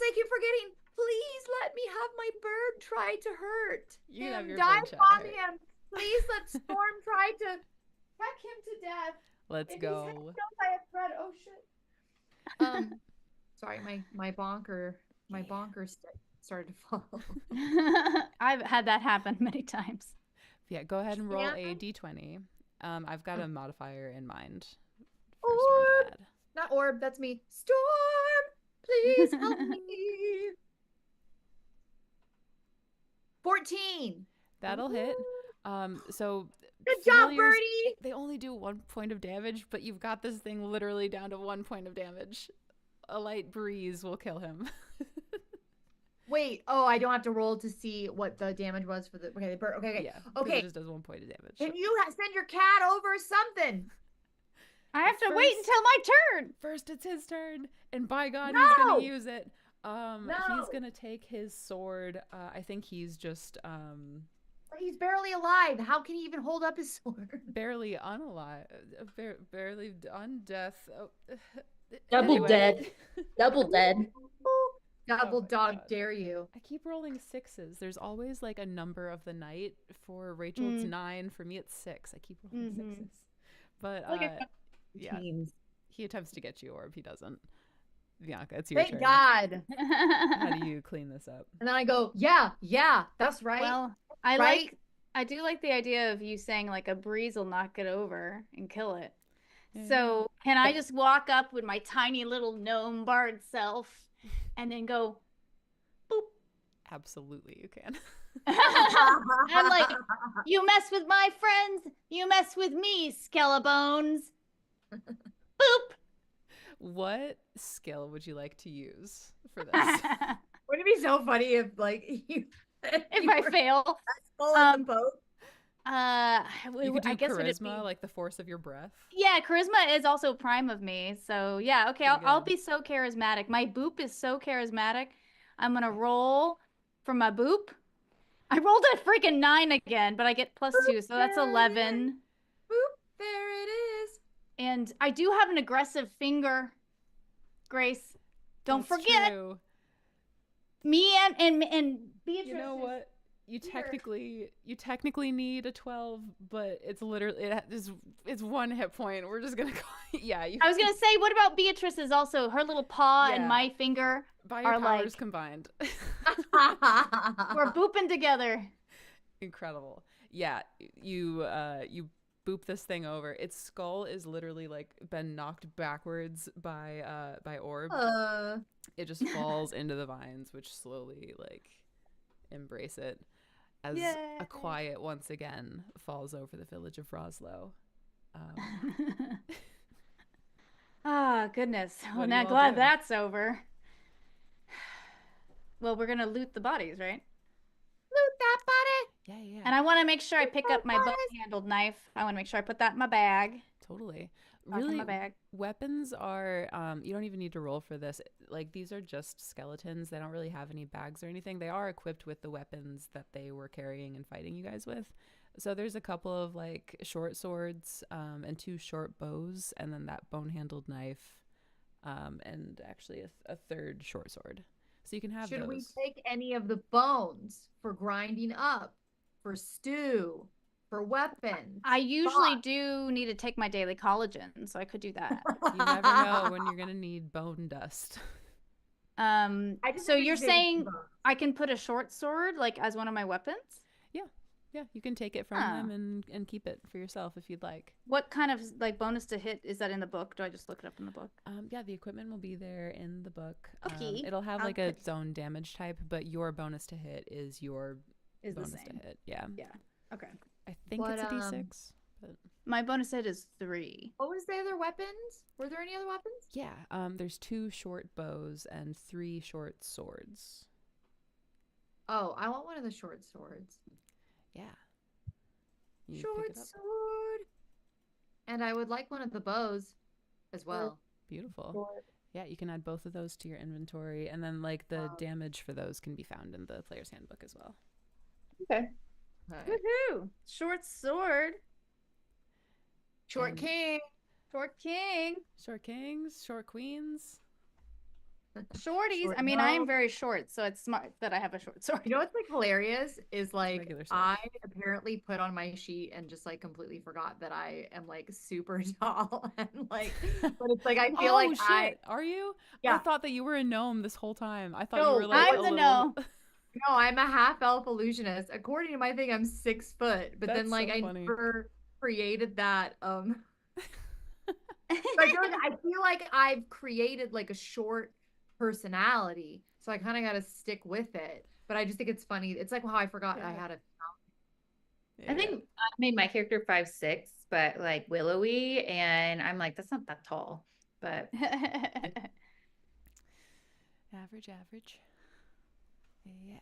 I keep forgetting. Please let me have my bird try to hurt You can have him. your Dive bird try to on hurt. him. Please let Storm try to peck him to death. Let's If his head go. goes, I have thread. Oh shit. Sorry, my bonker started to fall. I've had that happen many times. Yeah, go ahead and roll Yeah. a d20. I've got a modifier in mind. Orb. Storm to add. Not orb, that's me. Storm, please help me. 14. That'll hit. So Good job, familiars, Birdie. they only do 1 point of damage, but you've got this thing literally down to 1 point of damage. A light breeze will kill him. Wait, I don't have to roll to see what the damage was for the bird. Okay. Yeah. 'cause Okay. It just does 1 point of damage. Can you send your cat over or something? I have to wait until my turn. First, it's his turn, and by God, he's No! gonna use it. No! He's gonna take his sword. I think he's just He's barely alive. How can he even hold up his sword? barely unalive, barely undeath. Oh, Double anyway. dead. Double dead. Double my dog God. dare you. I keep rolling 6s. There's always like a number of the night. For Rachel, it's 9. For me, it's 6. I keep rolling 6s. But yeah, Teams. he attempts to get you, Orb. He doesn't. Bianca, it's your Thank turn. God. How do you clean this up? And then I go, yeah, that's right. Well, I do like the idea of you saying like a breeze will knock it over and kill it. So can I just walk up with my tiny little gnome bard self and then go boop? Absolutely, you can. I'm like, you mess with my friends, you mess with me, Skellebones. Boop. What skill would you like to use for this? Wouldn't it be so funny if like If I fail, in the boat? You could do I guess would it charisma, be... like the force of your breath. Yeah, charisma is also prime of me. So yeah, okay, Pretty I'll good. be so charismatic. My boop is so charismatic. I'm gonna roll for my boop. I rolled a freaking 9 again, but I get +2, so that's 11. Boop, there it is. And I do have an aggressive finger, Grace. Don't That's forget. true. Me and Beatrice. You know is- what? You here. technically need a 12, but it's literally it's 1 hit point. We're just gonna go. Yeah, you. I was gonna say, what about Beatrice? Is also her little paw Yeah. and my finger by your are powers like combined. we're booping together. Incredible. Yeah, you boop this thing over. Its skull is literally like been knocked backwards by Orb. It just falls into the vines, which slowly like embrace it as Yay. a quiet once again falls over the village of Roslow. Ah, goodness. What Well, do now you all glad do? that's over. Well, we're gonna loot the bodies, right? Loot that body. Yeah. And I want to make sure I pick up my bone-handled knife. I want to make sure I put that in my bag. Totally. Back in Really, my bag. weapons are you don't even need to roll for this. Like, these are just skeletons. They don't really have any bags or anything. They are equipped with the weapons that they were carrying and fighting you guys with. So there's a couple of like short swords and 2 short bows, and then that bone-handled knife, and actually a 3rd short sword. So you can have Should those. we take any of the bones for grinding up, for stew, for weapons? I usually do need to take my daily collagen, so I could do that. You never know when you're gonna need bone dust. I just So think we you're should take saying bones. I can put a short sword like as one of my weapons? Yeah, Yeah, you can take it from them and keep it for yourself if you'd like. What kind of like bonus to hit is that in the book? Do I just look it up in the book? Yeah, the equipment will be there in the book. Okay. It'll have I'll like put- its own damage type, but your bonus to hit is your Is the bonus to same. hit. Yeah. Yeah. Okay. I think What, it's a d6. But My bonus hit is 3. What was the other weapons? Were there any other weapons? yeah, there's 2 short bows and 3 short swords. Oh, I want one of the short swords. Yeah. You pick Short it up. sword. And I would like one of the bows as well. Beautiful. Yeah, you can add both of those to your inventory, and then like the damage for those can be found in the player's handbook as well. Okay. Okay. Woohoo! Short sword. Short And- king. Short king. Short kings, short queens. Shorties. Short I mean, I am nob. very short, so it's smart that I have a short sword. You know what's like hilarious is like Regular sword. I apparently put on my sheet and just like completely forgot that I am like super tall and like, but it's like I feel like shit. Are you? I Yeah. thought that you were a gnome this whole time. I thought No, you were like I'm a the little... gnome. no, I'm a half elf illusionist. According to my thing, I'm 6 foot, but That's then like so I funny. never created that. I feel like I've created like a short personality, so I kind of got to stick with it. But I just think it's funny. It's like how I forgot I Yeah. had a. I think I made my character 5'6", but like willowy, and I'm like, that's not that tall. But Average. Yeah.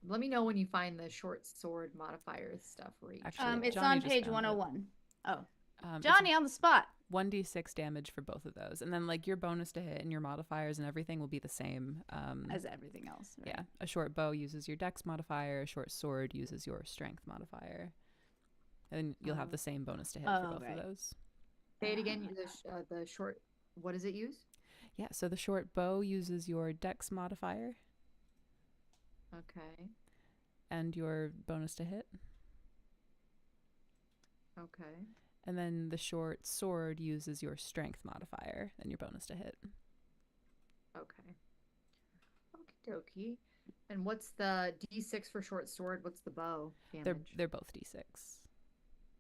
Let me know when you find the short sword modifier stuff reach. Actually, It's Johnny on just page found it. 101. Oh, It's Johnny on the spot. 1d6 damage for both of those, and then like your bonus to hit and your modifiers and everything will be the same. As everything else. Right? Yeah, a short bow uses your dex modifier, a short sword uses your strength modifier, and you'll have the same bonus to hit for both right. of those. Say it again. The short. What does it use? Yeah, so the short bow uses your dex modifier Okay. and your bonus to hit, Okay. and then the short sword uses your strength modifier and your bonus to hit. Okay. Okie dokie. And what's the D6 for short sword? What's the bow damage? They're both d6.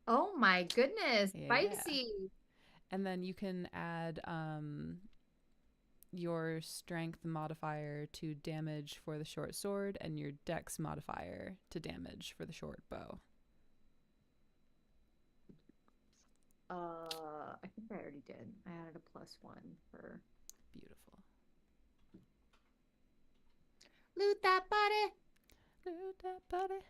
Oh my goodness. Yeah. Spicy. And then you can add your strength modifier to damage for the short sword and your dex modifier to damage for the short bow. I think I already did. I added a +1 for Beautiful. loot that body. Loot that buddy.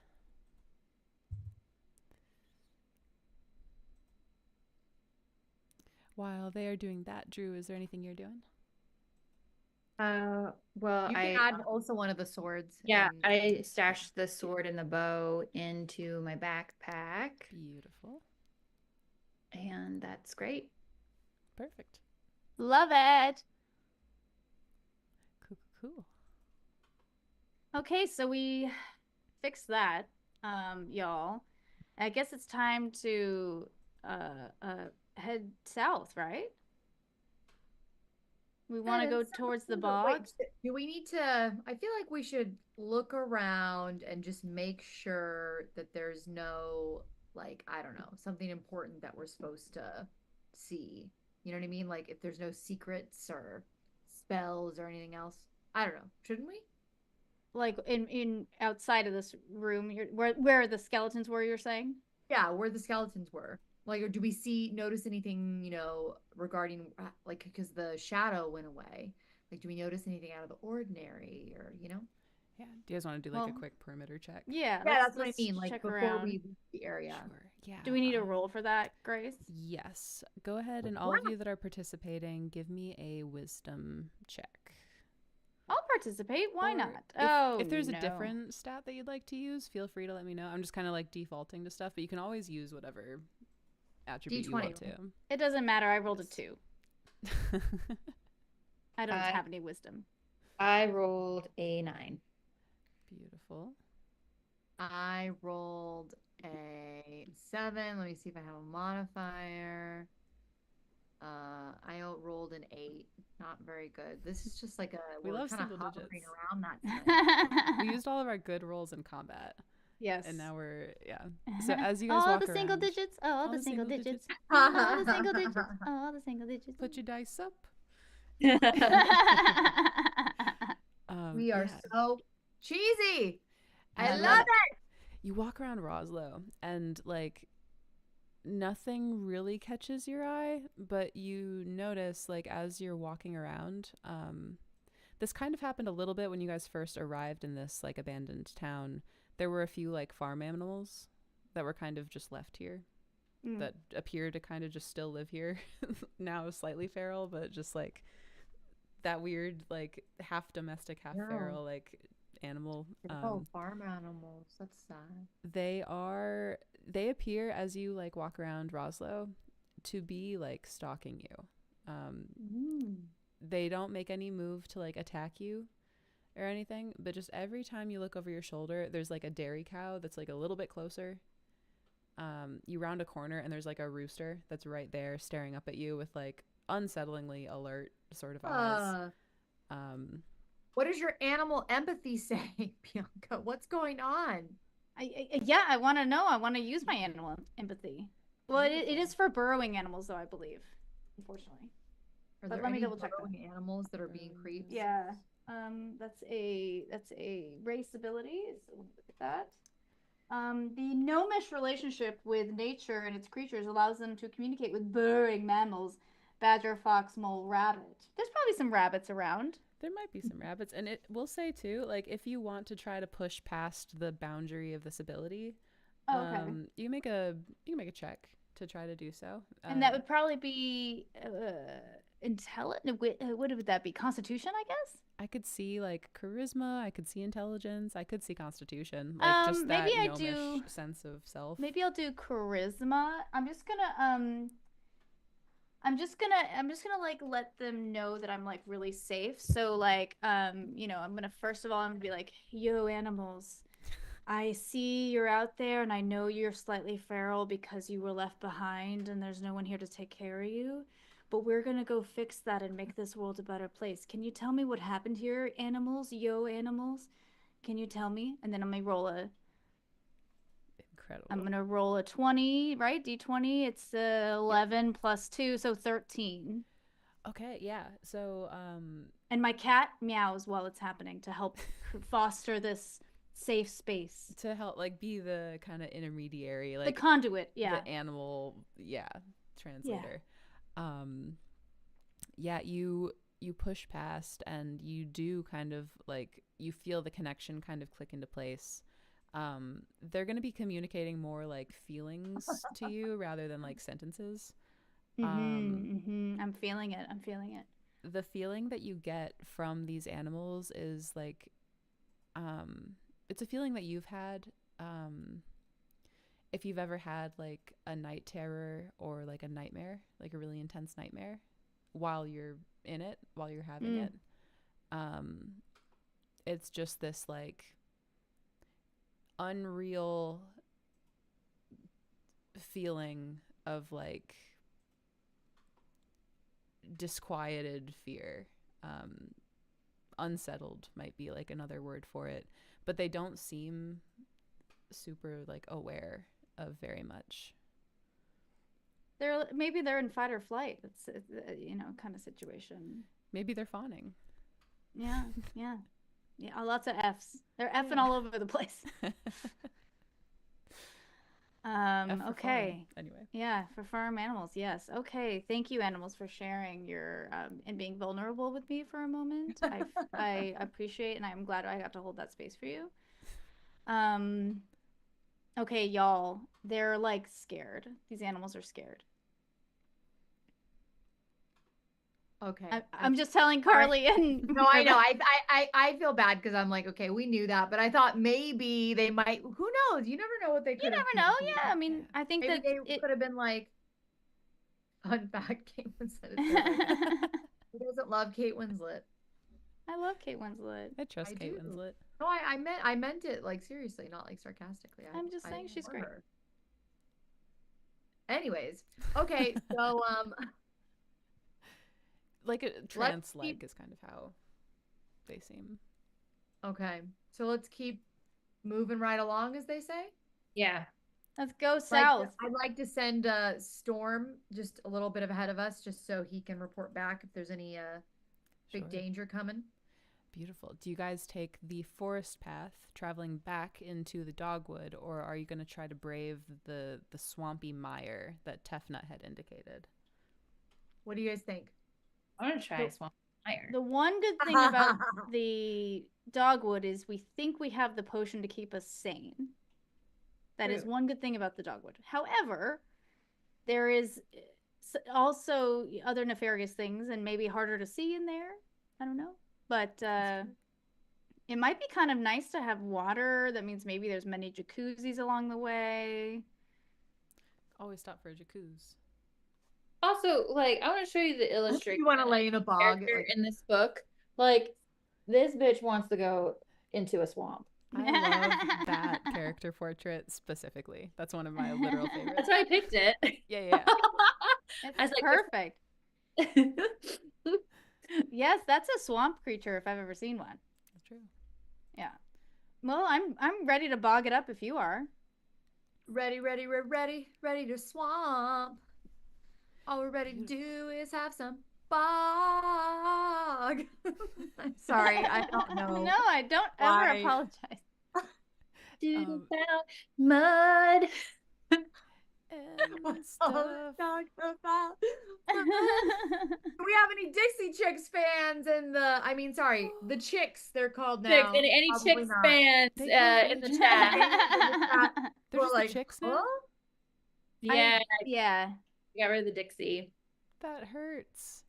While they are doing that, Drew, is there anything you're doing? well, You can add also one of the swords. yeah, and- I stashed the sword and the bow into my backpack, Beautiful. and that's great. Perfect. Love it. Cool. Okay, so we fixed that, y'all. I guess it's time to head south, right? We want to Yeah, go it sounds towards the good, but wait, bog. do we need to? I feel like we should look around and just make sure that there's no, like, I don't know, something important that we're supposed to see. You know what I mean? Like, if there's no secrets or spells or anything else. I don't know. Shouldn't we? Like in outside of this room, where the skeletons were, you're saying? Yeah, where the skeletons were. Like, or do we notice anything, regarding, like, because the shadow went away? Like, do we notice anything out of the ordinary or, Yeah. Do you guys want to do like a Well, quick perimeter check? Yeah, Yeah, that's what I let's mean. Like, check before around. we leave the area. Sure. Yeah. Do we need a roll for that, Grace? Yes. Go ahead, and all of you that are participating, give me a wisdom check. I'll participate. Why Or not? if there's no. a different stat that you'd like to use, feel free to let me know. I'm just kind of like defaulting to stuff, but you can always use whatever attribute you want D20, right? It doesn't matter. I rolled a Yes. 2. I don't have any wisdom. I rolled a 9. Beautiful. I rolled a 7. Let me see if I have a modifier. I rolled an 8. Not very good. This is just like We we're love kind of single hovering digits. around that. We used all of our good rolls in combat. Yes. And now we're So as you guys all walk the single around, digits. Oh, all the single digits. All All the single digits. All the single digits. put your dice up. We are yeah. so cheesy. I And love then it. you walk around Roslo and like nothing really catches your eye, but you notice like as you're walking around, this kind of happened a little bit when you guys first arrived in this like abandoned town. There were a few like farm animals that were kind of just left here that appear to kind of just still live here. Now slightly feral, but just like that weird like half domestic, half feral like animal. Farm animals. That's sad. They appear as you like walk around Roslo to be like stalking you. They don't make any move to like attack you or anything, but just every time you look over your shoulder, there's like a dairy cow that's like a little bit closer. You round a corner and there's like a rooster that's right there staring up at you with like unsettlingly alert sort of eyes. What does your animal empathy say, Bianca? What's going on? I want to know. I want to use my animal empathy. Well, it is for burrowing animals, though, I believe. Unfortunately. Are But there let me any double check that. burrowing animals that are being creeps? Yeah. That's a race ability. So look at that. The gnomish relationship with nature and its creatures allows them to communicate with burrowing mammals, badger, fox, mole, rabbit. There's probably some rabbits around. There might be some rabbits, and it will say too, like if you want to try to push past the boundary of this ability, you make a check to try to do so. And that would probably be intelligent. What would that be? Constitution, I guess. I could see like charisma. I could see intelligence. I could see constitution. Like just that maybe I gnomish do sense of self. Maybe I'll do charisma. I'm just gonna like let them know that I'm like really safe. So like I'm gonna first of all I'm gonna be like, yo animals, I see you're out there and I know you're slightly feral because you were left behind and there's no one here to take care of you. But we're gonna go fix that and make this world a better place. Can you tell me what happened here, animals? Yo animals? Can you tell me? And then I'm gonna roll a Incredible. I'm gonna roll a 20, right? D20. It's 11 plus 2, so 13. Okay, yeah. So And my cat meows while it's happening to help foster this safe space. To help like be the kind of intermediary, like the conduit, yeah. The animal, translator. You push past and you do kind of like you feel the connection kind of click into place. They're going to be communicating more like feelings to you rather than like sentences. I'm feeling it. The feeling that you get from these animals is like, it's a feeling that you've had. If you've ever had like a night terror or like a nightmare, like a really intense nightmare while you're in it, while you're having it. It's just this like unreal feeling of like disquieted fear. Unsettled might be like another word for it, but they don't seem super like aware of very much. Maybe they're in fight or flight. It's kind of situation. Maybe they're fawning. Yeah. Lots of F's. They're effing all over the place. Okay. Anyway. Yeah, for farm animals. Yes. Okay. Thank you, animals, for sharing your and being vulnerable with me for a moment. I appreciate, and I'm glad I got to hold that space for you. Okay, y'all. They're like scared. These animals are scared. Okay. I'm just telling Carly and no, I know. I feel bad because I'm like, okay, we knew that, but I thought maybe they might. Who knows? You never know what they could. You never know. Yeah, I mean, I think maybe that they could have been like, fun fact, Kate Winslet. Who doesn't love Kate Winslet? I love Kate Winslet. I trust Kate Winslet. No, I meant it like seriously, not like sarcastically. I'm just saying she's great. Her. Anyways, okay, so like a trance-like is kind of how they seem. Okay, so let's keep moving right along, as they say. Yeah. Let's go Like, south. I'd like to send Storm just a little bit ahead of us, just so he can report back if there's any big Sure. danger coming. Beautiful. Do you guys take the forest path, traveling back into the dogwood, or are you going to try to brave the swampy mire that Tefnut had indicated? What do you guys think? I want to try The- Swamp Fire. The one good thing about the dogwood is we think we have the potion to keep us sane. That is True. one good thing about the dogwood. However, there is also other nefarious things and maybe harder to see in there. I don't know. But it might be kind of nice to have water. That means maybe there's many jacuzzis along the way. Always stop for a jacuzzi. Also, like, I want to show you the illustration. You want to lay in a bog character in this book. Like, this bitch wants to go into a swamp. I love that character portrait specifically. That's one of my literal favorites. That's why I picked it. Yeah. It's I was like, perfect. Yes, that's a swamp creature if I've ever seen one. That's true. Yeah. Well, I'm ready to bog it up if you are. ready, ready to swamp. All we're ready to do is have some bog. I'm sorry, I don't know. No, I don't Why? ever apologize. About mud. And What's stuff. all talk about? Do we have any Dixie Chicks fans in the Chicks, they're called now. Chicks, and any Probably Chicks not. fans They call in the them chat. They're We're just like, the chicks now? huh? Yeah, Yeah. got rid of the Dixie. That hurts.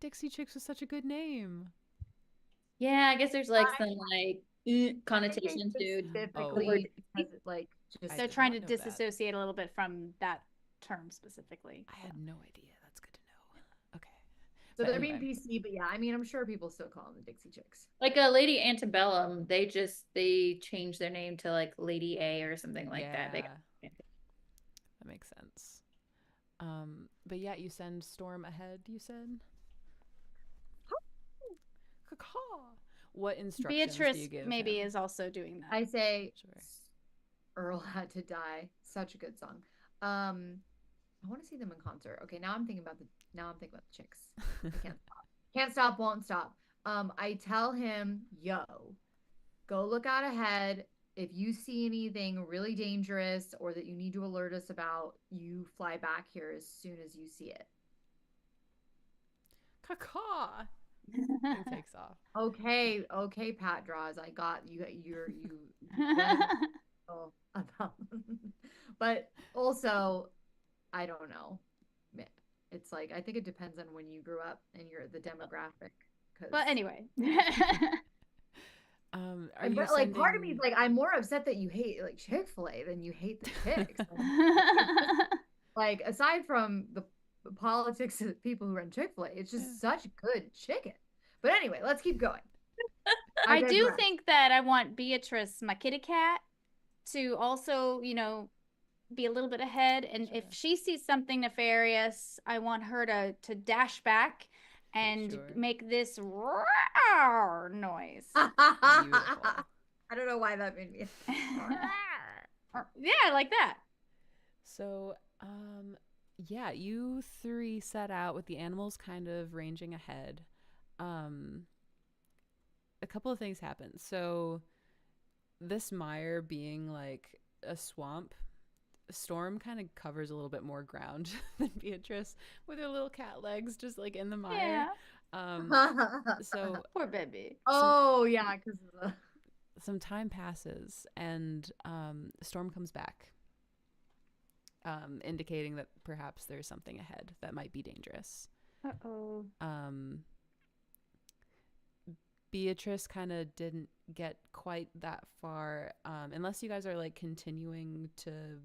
Dixie Chicks was such a good name. Yeah, I guess there's like some like Connotation connotation to specifically because it like just I They're did trying not to know that. disassociate a little bit from that term specifically. I had no idea. That's good to know. Okay. so But they're anyway. being PC, but yeah, I mean I'm sure people still call them the Dixie Chicks. like a Lady Antebellum. They changed their name to like Lady A or something like that. They got That makes sense. But yeah, you send Storm ahead, you said? Caw-caw. What instructions do you Beatrice give maybe him? is also doing that. I say Sure. Earl Had to Die. Such a good song. I want to see them in concert. Okay, now I'm thinking about the Chicks. I can't stop. Can't stop, won't stop. I tell him, yo, go look out ahead. If you see anything really dangerous or that you need to alert us about, you fly back here as soon as you see it. Caw-caw. He takes off. Okay, Pat Draws. I got you. Oh, about. But also, I don't know. It's like I think it depends on when you grew up and you're the demographic. But anyway. Are you like part of me is sending- like I'm more upset that you hate like Chick-fil-A than you hate the Chicks. Like aside from the politics of the people who run Chick-fil-A, it's just such good chicken. But anyway, let's keep going. I do digress. think that I want Beatrice, my kitty cat, to also, be a little bit ahead. And if Sure. she sees something nefarious, I want her to dash back and Sure. make this roar noise. Beautiful. I don't know why that made me. Yeah, like that. So, yeah, you three set out with the animals kind of ranging ahead. A couple of things happen. So, this mire being like a swamp, Storm kind of covers a little bit more ground than Beatrice with her little cat legs just like in the mire. So Poor baby. Oh yeah, because some time passes and Storm comes back, indicating that perhaps there's something ahead that might be dangerous. Uh-oh. Beatrice kind of didn't get quite that far, unless you guys are like continuing to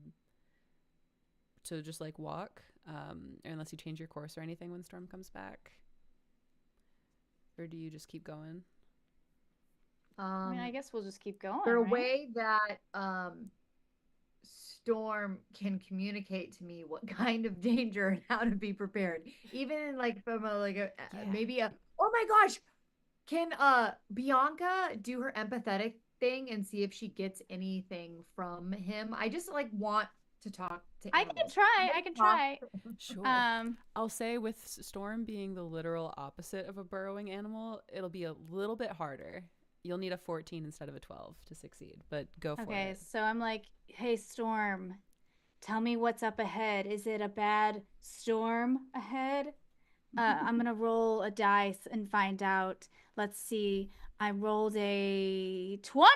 just like walk, or unless you change your course or anything when Storm comes back, or do you just keep going? I mean, I guess we'll just keep going. the right? way that Storm can communicate to me what kind of danger and how to be prepared, even like from Yeah. maybe a oh my gosh, can Bianca do her empathetic thing and see if she gets anything from him. I just like want to talk to I animals. can try. Sure. Um, I'll say with Storm being the literal opposite of a burrowing animal, it'll be a little bit harder. You'll need a 14 instead of a 12 to succeed, but go for okay, it. so I'm like, hey, Storm, tell me what's up ahead. Is it a bad storm ahead? I'm gonna roll a dice and find out. Let's see. I rolled a 20.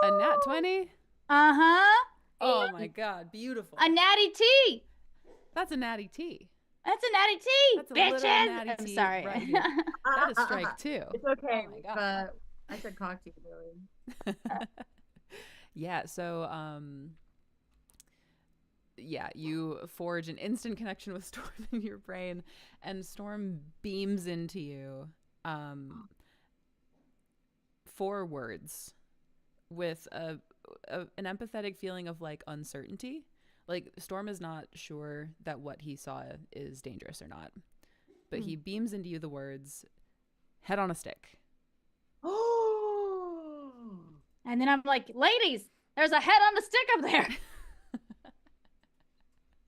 A nat 20? Uh-huh. Oh my god, beautiful. A natty T. That's a natty T. That's a natty T, That's a literal bitches. natty I'm T sorry. right here. That is strike 2. It's okay. Oh my god. But I said cocktail really. Yeah, so yeah, you forge an instant connection with Storm in your brain, and Storm beams into you 4 words with an empathetic feeling of like uncertainty. Like Storm is not sure that what he saw is dangerous or not, but he beams into you the words "head on a stick." Oh. And then I'm like, ladies, there's a head on the stick up there.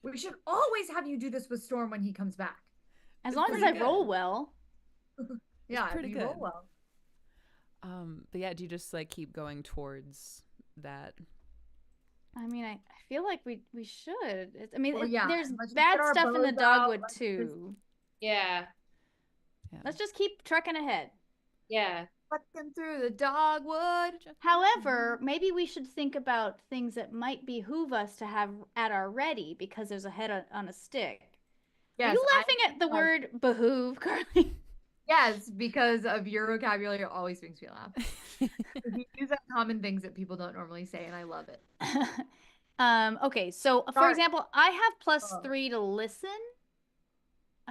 We should always have you do this with Storm when he comes back. As It's long as pretty I roll good. well. Yeah, pretty if you roll good. well. But yeah, do you just like keep going towards that? I mean, I feel like we should. I mean, Well, yeah, there's let's just bad get our stuff in the bows out, dogwood let's just- too. Yeah. Let's just keep trucking ahead. Yeah. Fucking through the dogwood. However, maybe we should think about things that might behoove us to have at our ready because there's a head on a stick. Are Yes, you laughing at the word behoove, Carly? yes, because of your vocabulary always makes me laugh. You use uncommon things that people don't normally say, and I love it. Okay, so for Sorry. example, I have plus Oh. 3 to listen.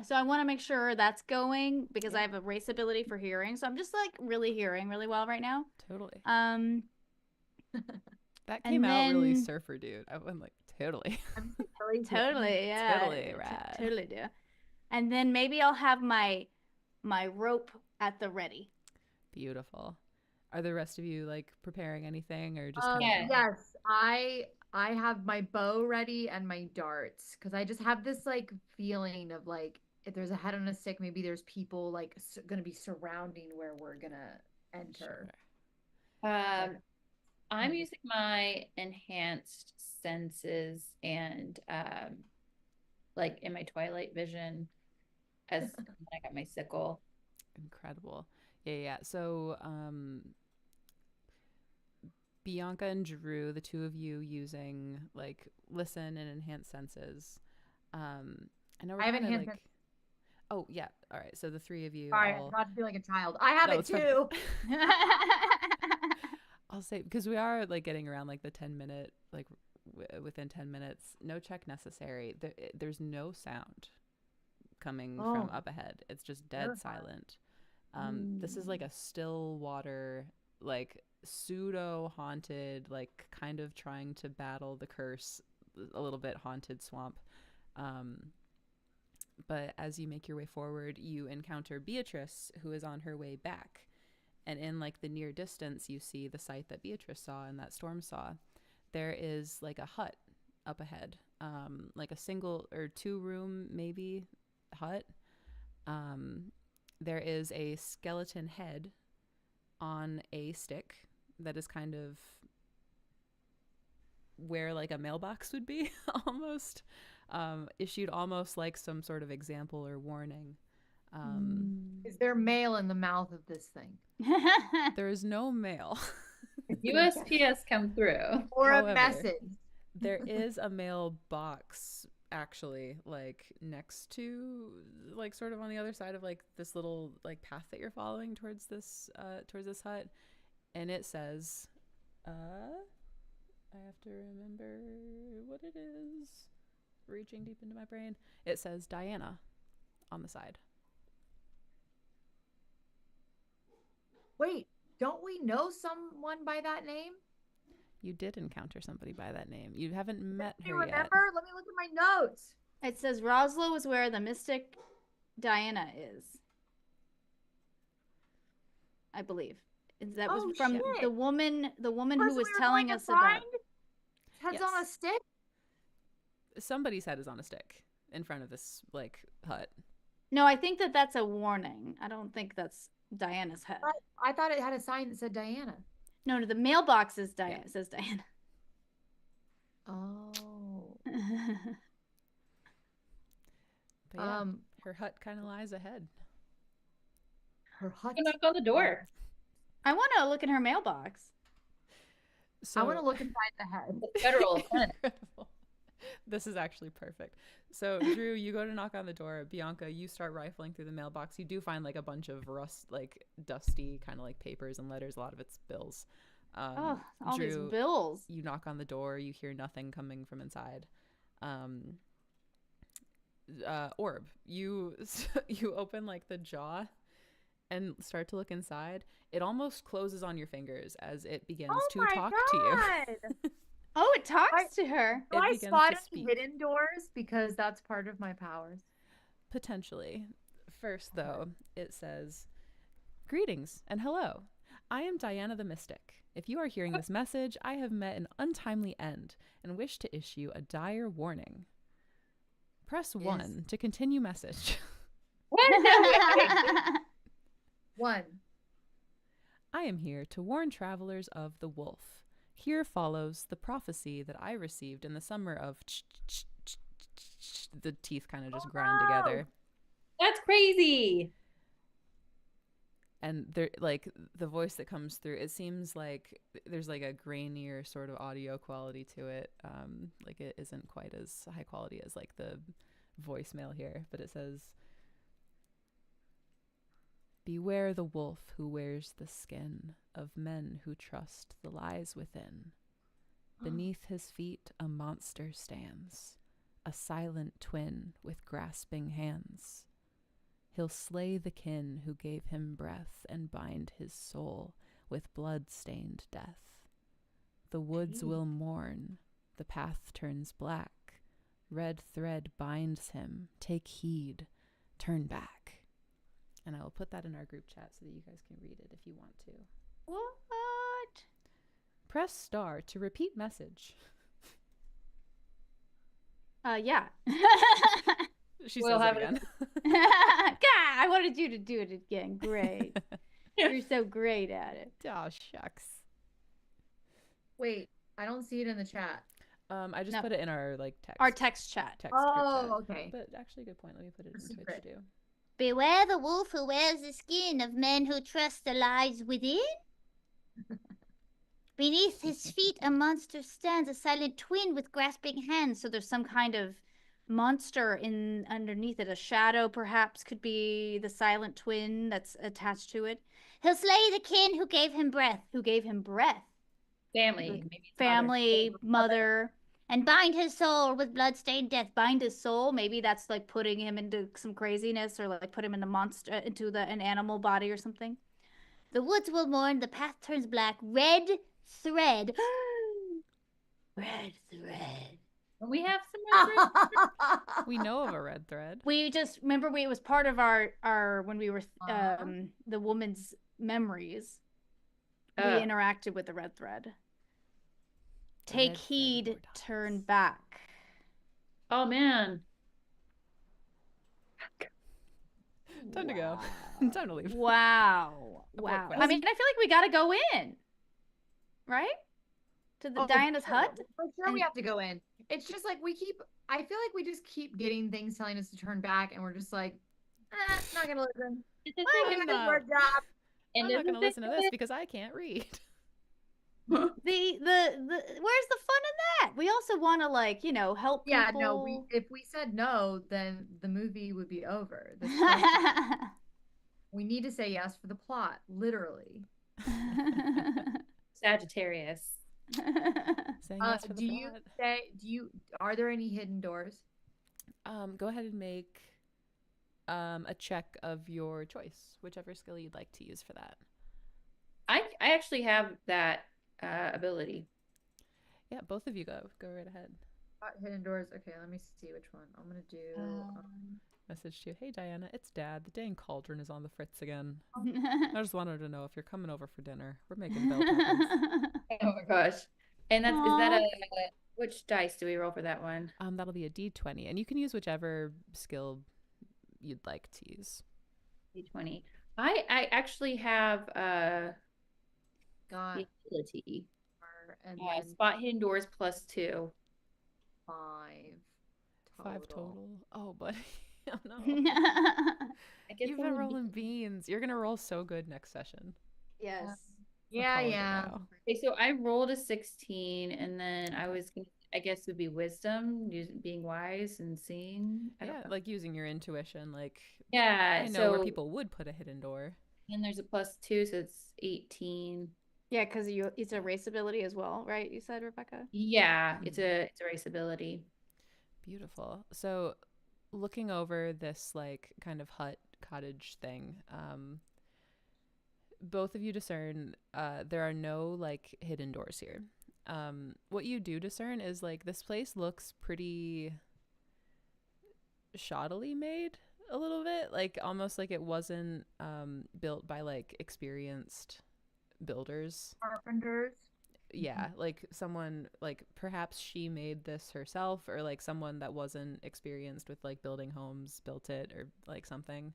So I want to make sure that's going because I have a race ability for hearing. So I'm just like really hearing really well right now. Totally. That and came out really then- surfer dude. I went like totally. I'm really Totally, yeah. Totally rad. Totally do. And then maybe I'll have my rope at the ready. Beautiful. Are the rest of you like preparing anything or just Yeah. Yes, I have my bow ready and my darts because I just have this like feeling of like if there's a head on a stick, maybe there's people like gonna be surrounding where we're gonna enter. Sure. I'm using my enhanced senses and like in my twilight vision as when I got my sickle. Incredible. Yeah. So Bianca and Drew, the two of you using like listen and enhanced senses. I know we're I have kinda, enhanced like, oh yeah. All right. So the 3 of you Sorry, all I'm not to feel like a child. I have No, it it's fine. too. I'll say because we are like getting around like the 10-minute like within 10 minutes. No check necessary. There's no sound coming from Oh. up ahead. It's just dead Terrifying. silent. This is like a still water, like pseudo haunted, like kind of trying to battle the curse, a little bit haunted swamp. But as you make your way forward, you encounter Beatrice, who is on her way back. And in like the near distance, you see the site that Beatrice saw and that Storm saw. There is like a hut up ahead, like a single or 2-room maybe hut. There is a skeleton head on a stick that is kind of where like a mailbox would be almost, issued almost like some sort of example or warning. Is there mail in the mouth of this thing? There is no mail. USPS come through. Or However, a message? There is a mailbox actually like next to like sort of on the other side of like this little like path that you're following towards this hut, and it says I have to remember what it is, reaching deep into my brain. It says Diana on the side. Wait, don't we know someone by that name? You did encounter somebody by that name. You haven't met Do you her yet. remember? Let me look at my notes. It says Roslo is where the mystic Diana is. I believe. That was Oh, from shit. the woman who Person was we were telling going to us about. find Heads on a Yes. stick. Somebody's head is on a stick in front of this like hut. No, I think that's a warning. I don't think that's Diana's head. I thought it had a sign that said Diana. No, the mailbox is Diana. Says Diana. Oh. But yeah, her hut kind of lies ahead. Her hut. Knock on the door. I want to look in her mailbox. So I want to look inside the head. Federal offense. incredible. This is actually perfect. So Drew, you go to knock on the door. Bianca, you start rifling through the mailbox. You do find like a bunch of dusty kind of like papers and letters. A lot of it's bills. All these Drew, bills. You knock on the door. You hear nothing coming from inside. Orb, you open like the jaw and start to look inside. It almost closes on your fingers as it begins to talk to you. Oh, it talks to her. Do I begins spot to any speak. hidden doors? Because that's part of my powers. Potentially. First, though, it says, "Greetings and hello. I am Diana the Mystic. If you are hearing this message, I have met an untimely end and wish to issue a dire warning. Press 1 to continue message." One. "I am here to warn travelers of the wolf. Here follows the prophecy that I received in the summer of..." The teeth kind of just grind together. That's crazy. And there, like, the voice that comes through, it seems like there's like a grainier sort of audio quality to it. Like it isn't quite as high quality as like the voicemail here, but it says, "Beware the wolf who wears the skin of men who trust the lies within. Beneath his feet a monster stands, a silent twin with grasping hands. He'll slay the kin who gave him breath and bind his soul with blood-stained death. The woods will mourn, the path turns black. Red thread binds him, take heed, turn back." And I will put that in our group chat so that you guys can read it if you want to. What? Press star to repeat message. Yeah. She We'll says have it it- again. God, I wanted you to do it again. Great. You're so great at it. Oh, shucks. Wait, I don't see it in the chat. I just No. put it in our like text. Our text chat. text group Oh, chat. okay. But actually, good point. Let me put it in Twitch secret. too. Beware the wolf who wears the skin of men who trust the lies within. Beneath his feet a monster stands, a silent twin with grasping hands. So there's some kind of monster in underneath it. A shadow perhaps could be the silent twin that's attached to it. He'll slay the kin who gave him breath. Who gave him breath? Family. Maybe it's Family, mother. And bind his soul with bloodstained death. Bind his soul. Maybe that's like putting him into some craziness, or like put him in a monster, into an animal body or something. The woods will mourn, the path turns black. Red thread. Red thread. When we have some more We know of a red thread. We just remember it was part of our when we were Uh-huh. the woman's memories. We Oh. interacted with the red thread. The Take red thread heed, wore turn dogs. back. Oh man. Time to go. Time to leave. Wow. Abort Wow. quest. I mean, I feel like we gotta go in. Right? To the Oh, Diana's sure. hut? For sure, we And- have to go in. It's just like I feel like we just keep getting things telling us to turn back, and we're just like, not gonna listen. I'm We're gonna do not- our job. I'm not going to listen to this because I can't read. The where's the fun in that? We also want to help people. Yeah, no. If we said no, then the movie would be over. This person- we need to say yes for the plot, literally. Sagittarius. Saying yes for the plot. Are there any hidden doors? Go ahead and make a check of your choice, whichever skill you'd like to use for that. I actually have that ability. Yeah, both of you go right ahead. Hidden doors. Okay, let me see which one. I'm gonna do. messaged you. Hey, Diana, it's Dad. The dang cauldron is on the fritz again. I just wanted to know if you're coming over for dinner. We're making bell peppers. Oh my gosh. And is that a which dice do we roll for that one? That'll be a D20, and you can use whichever skill you'd like to use. D20. I actually have Got the ability. and then Spot hidden doors +2. 5 5 total. Oh, buddy. Oh, no. I guess You've been rolling beans. You're gonna roll so good next session. Yes. Yeah, calling it yeah. now. Okay, so I rolled a 16, and then I was gonna, I guess it would be wisdom, being wise and seeing. I don't Yeah, know. like using your intuition. Like, Yeah, I know where so people would put a hidden door. then there's a +2, so it's 18. Yeah, because it's a race ability as well, right? You said, Rebecca? Yeah, it's a race ability. Beautiful. So, looking over this like kind of hut cottage thing, both of you discern there are no like hidden doors here. What you do discern is like this place looks pretty shoddily made a little bit, like almost like it wasn't built by like experienced builders. Carpenters. Yeah, like someone, like perhaps she made this herself, or like someone that wasn't experienced with like building homes built it, or like something.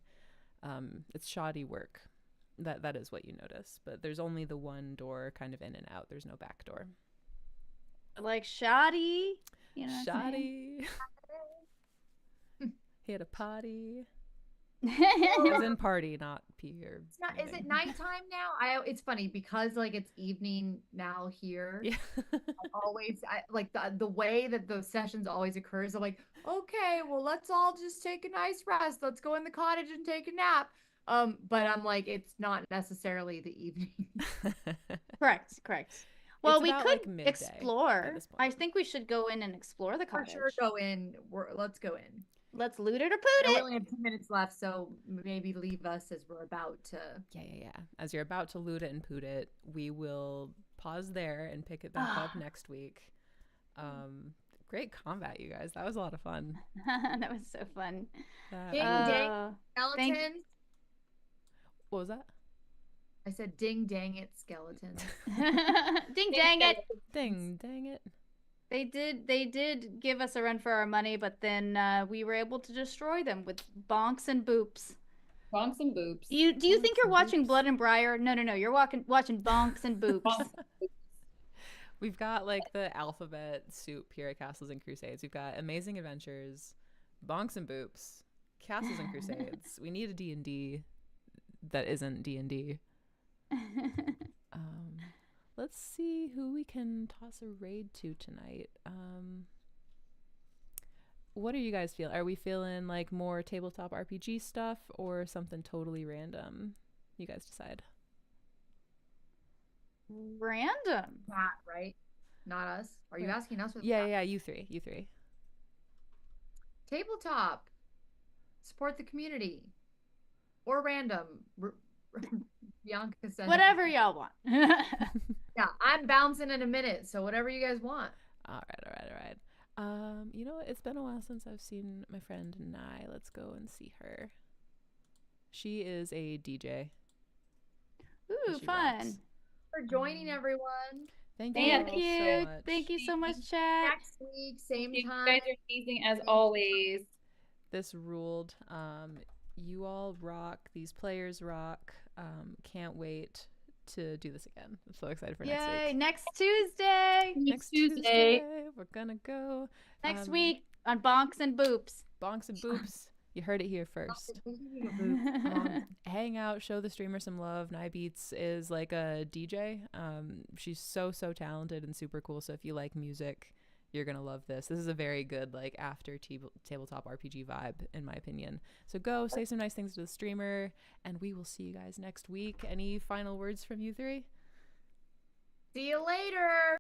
It's shoddy work. That is what you notice, but there's only the one door kind of in and out. There's no back door. Like shoddy. You know what I'm saying? Shoddy. He had a potty. Oh, As in party, not pee or It's not. Is it anything. nighttime now? It's funny because like it's evening now here. Yeah. Like the way that those sessions always occurs. I'm like, okay, well, let's all just take a nice rest. Let's go in the cottage and take a nap. But I'm like, it's not necessarily the evening. correct. Well, It's we about, could like, midday at explore. this point. I think we should go in and explore the For cottage. sure, go in. Let's go in. Let's loot it or And poot we it. only have 2 minutes left, so maybe leave us as we're about to. Yeah. As you're about to loot it and poot it, we will pause there and pick it back up next week. Great combat, you guys. That was a lot of fun. That was so fun. Ding dang Uh, skeletons. What was that? I said ding dang it skeletons. Ding dang it. Dang it. They did give us a run for our money, but then we were able to destroy them with bonks and boops. Bonks and boops. Do you think you're and watching boops. Blood and Briar? No. You're watching bonks and boops. We've got like the alphabet soup here at Castles and Crusades. We've got Amazing Adventures, Bonks and Boops, Castles and Crusades. We need a D&D that isn't D&D. Let's see who we can toss a raid to tonight. What are you guys feeling? Are we feeling like more tabletop RPG stuff or something totally random? You guys decide. Random. Not right. Not us. Are you asking us? Yeah, you three. Tabletop. Support the community. Or random. Bianca said. Whatever y'all want. Yeah, I'm bouncing in a minute, so whatever you guys want. All right. You know what? It's been a while since I've seen my friend Nye. Let's go and see her. She is a DJ. Ooh, She fun. rocks. For joining everyone. Thank you. Thank so you. much. Thank you so much, chat. Next week, same You time. guys are amazing as always. This ruled. You all rock. These players rock. Can't wait to do this again. I'm so excited for next Yay, week. next Tuesday. Next Tuesday, we're gonna go. Next week on Bonks and Boops. Bonks and Boops. You heard it here first. Hang out, show the streamer some love. Nye Beats is like a DJ. She's so talented and super cool. So if you like music, you're gonna love this. This is a very good like after tabletop RPG vibe, in my opinion. So go say some nice things to the streamer, and we will see you guys next week. Any final words from you three? See you later.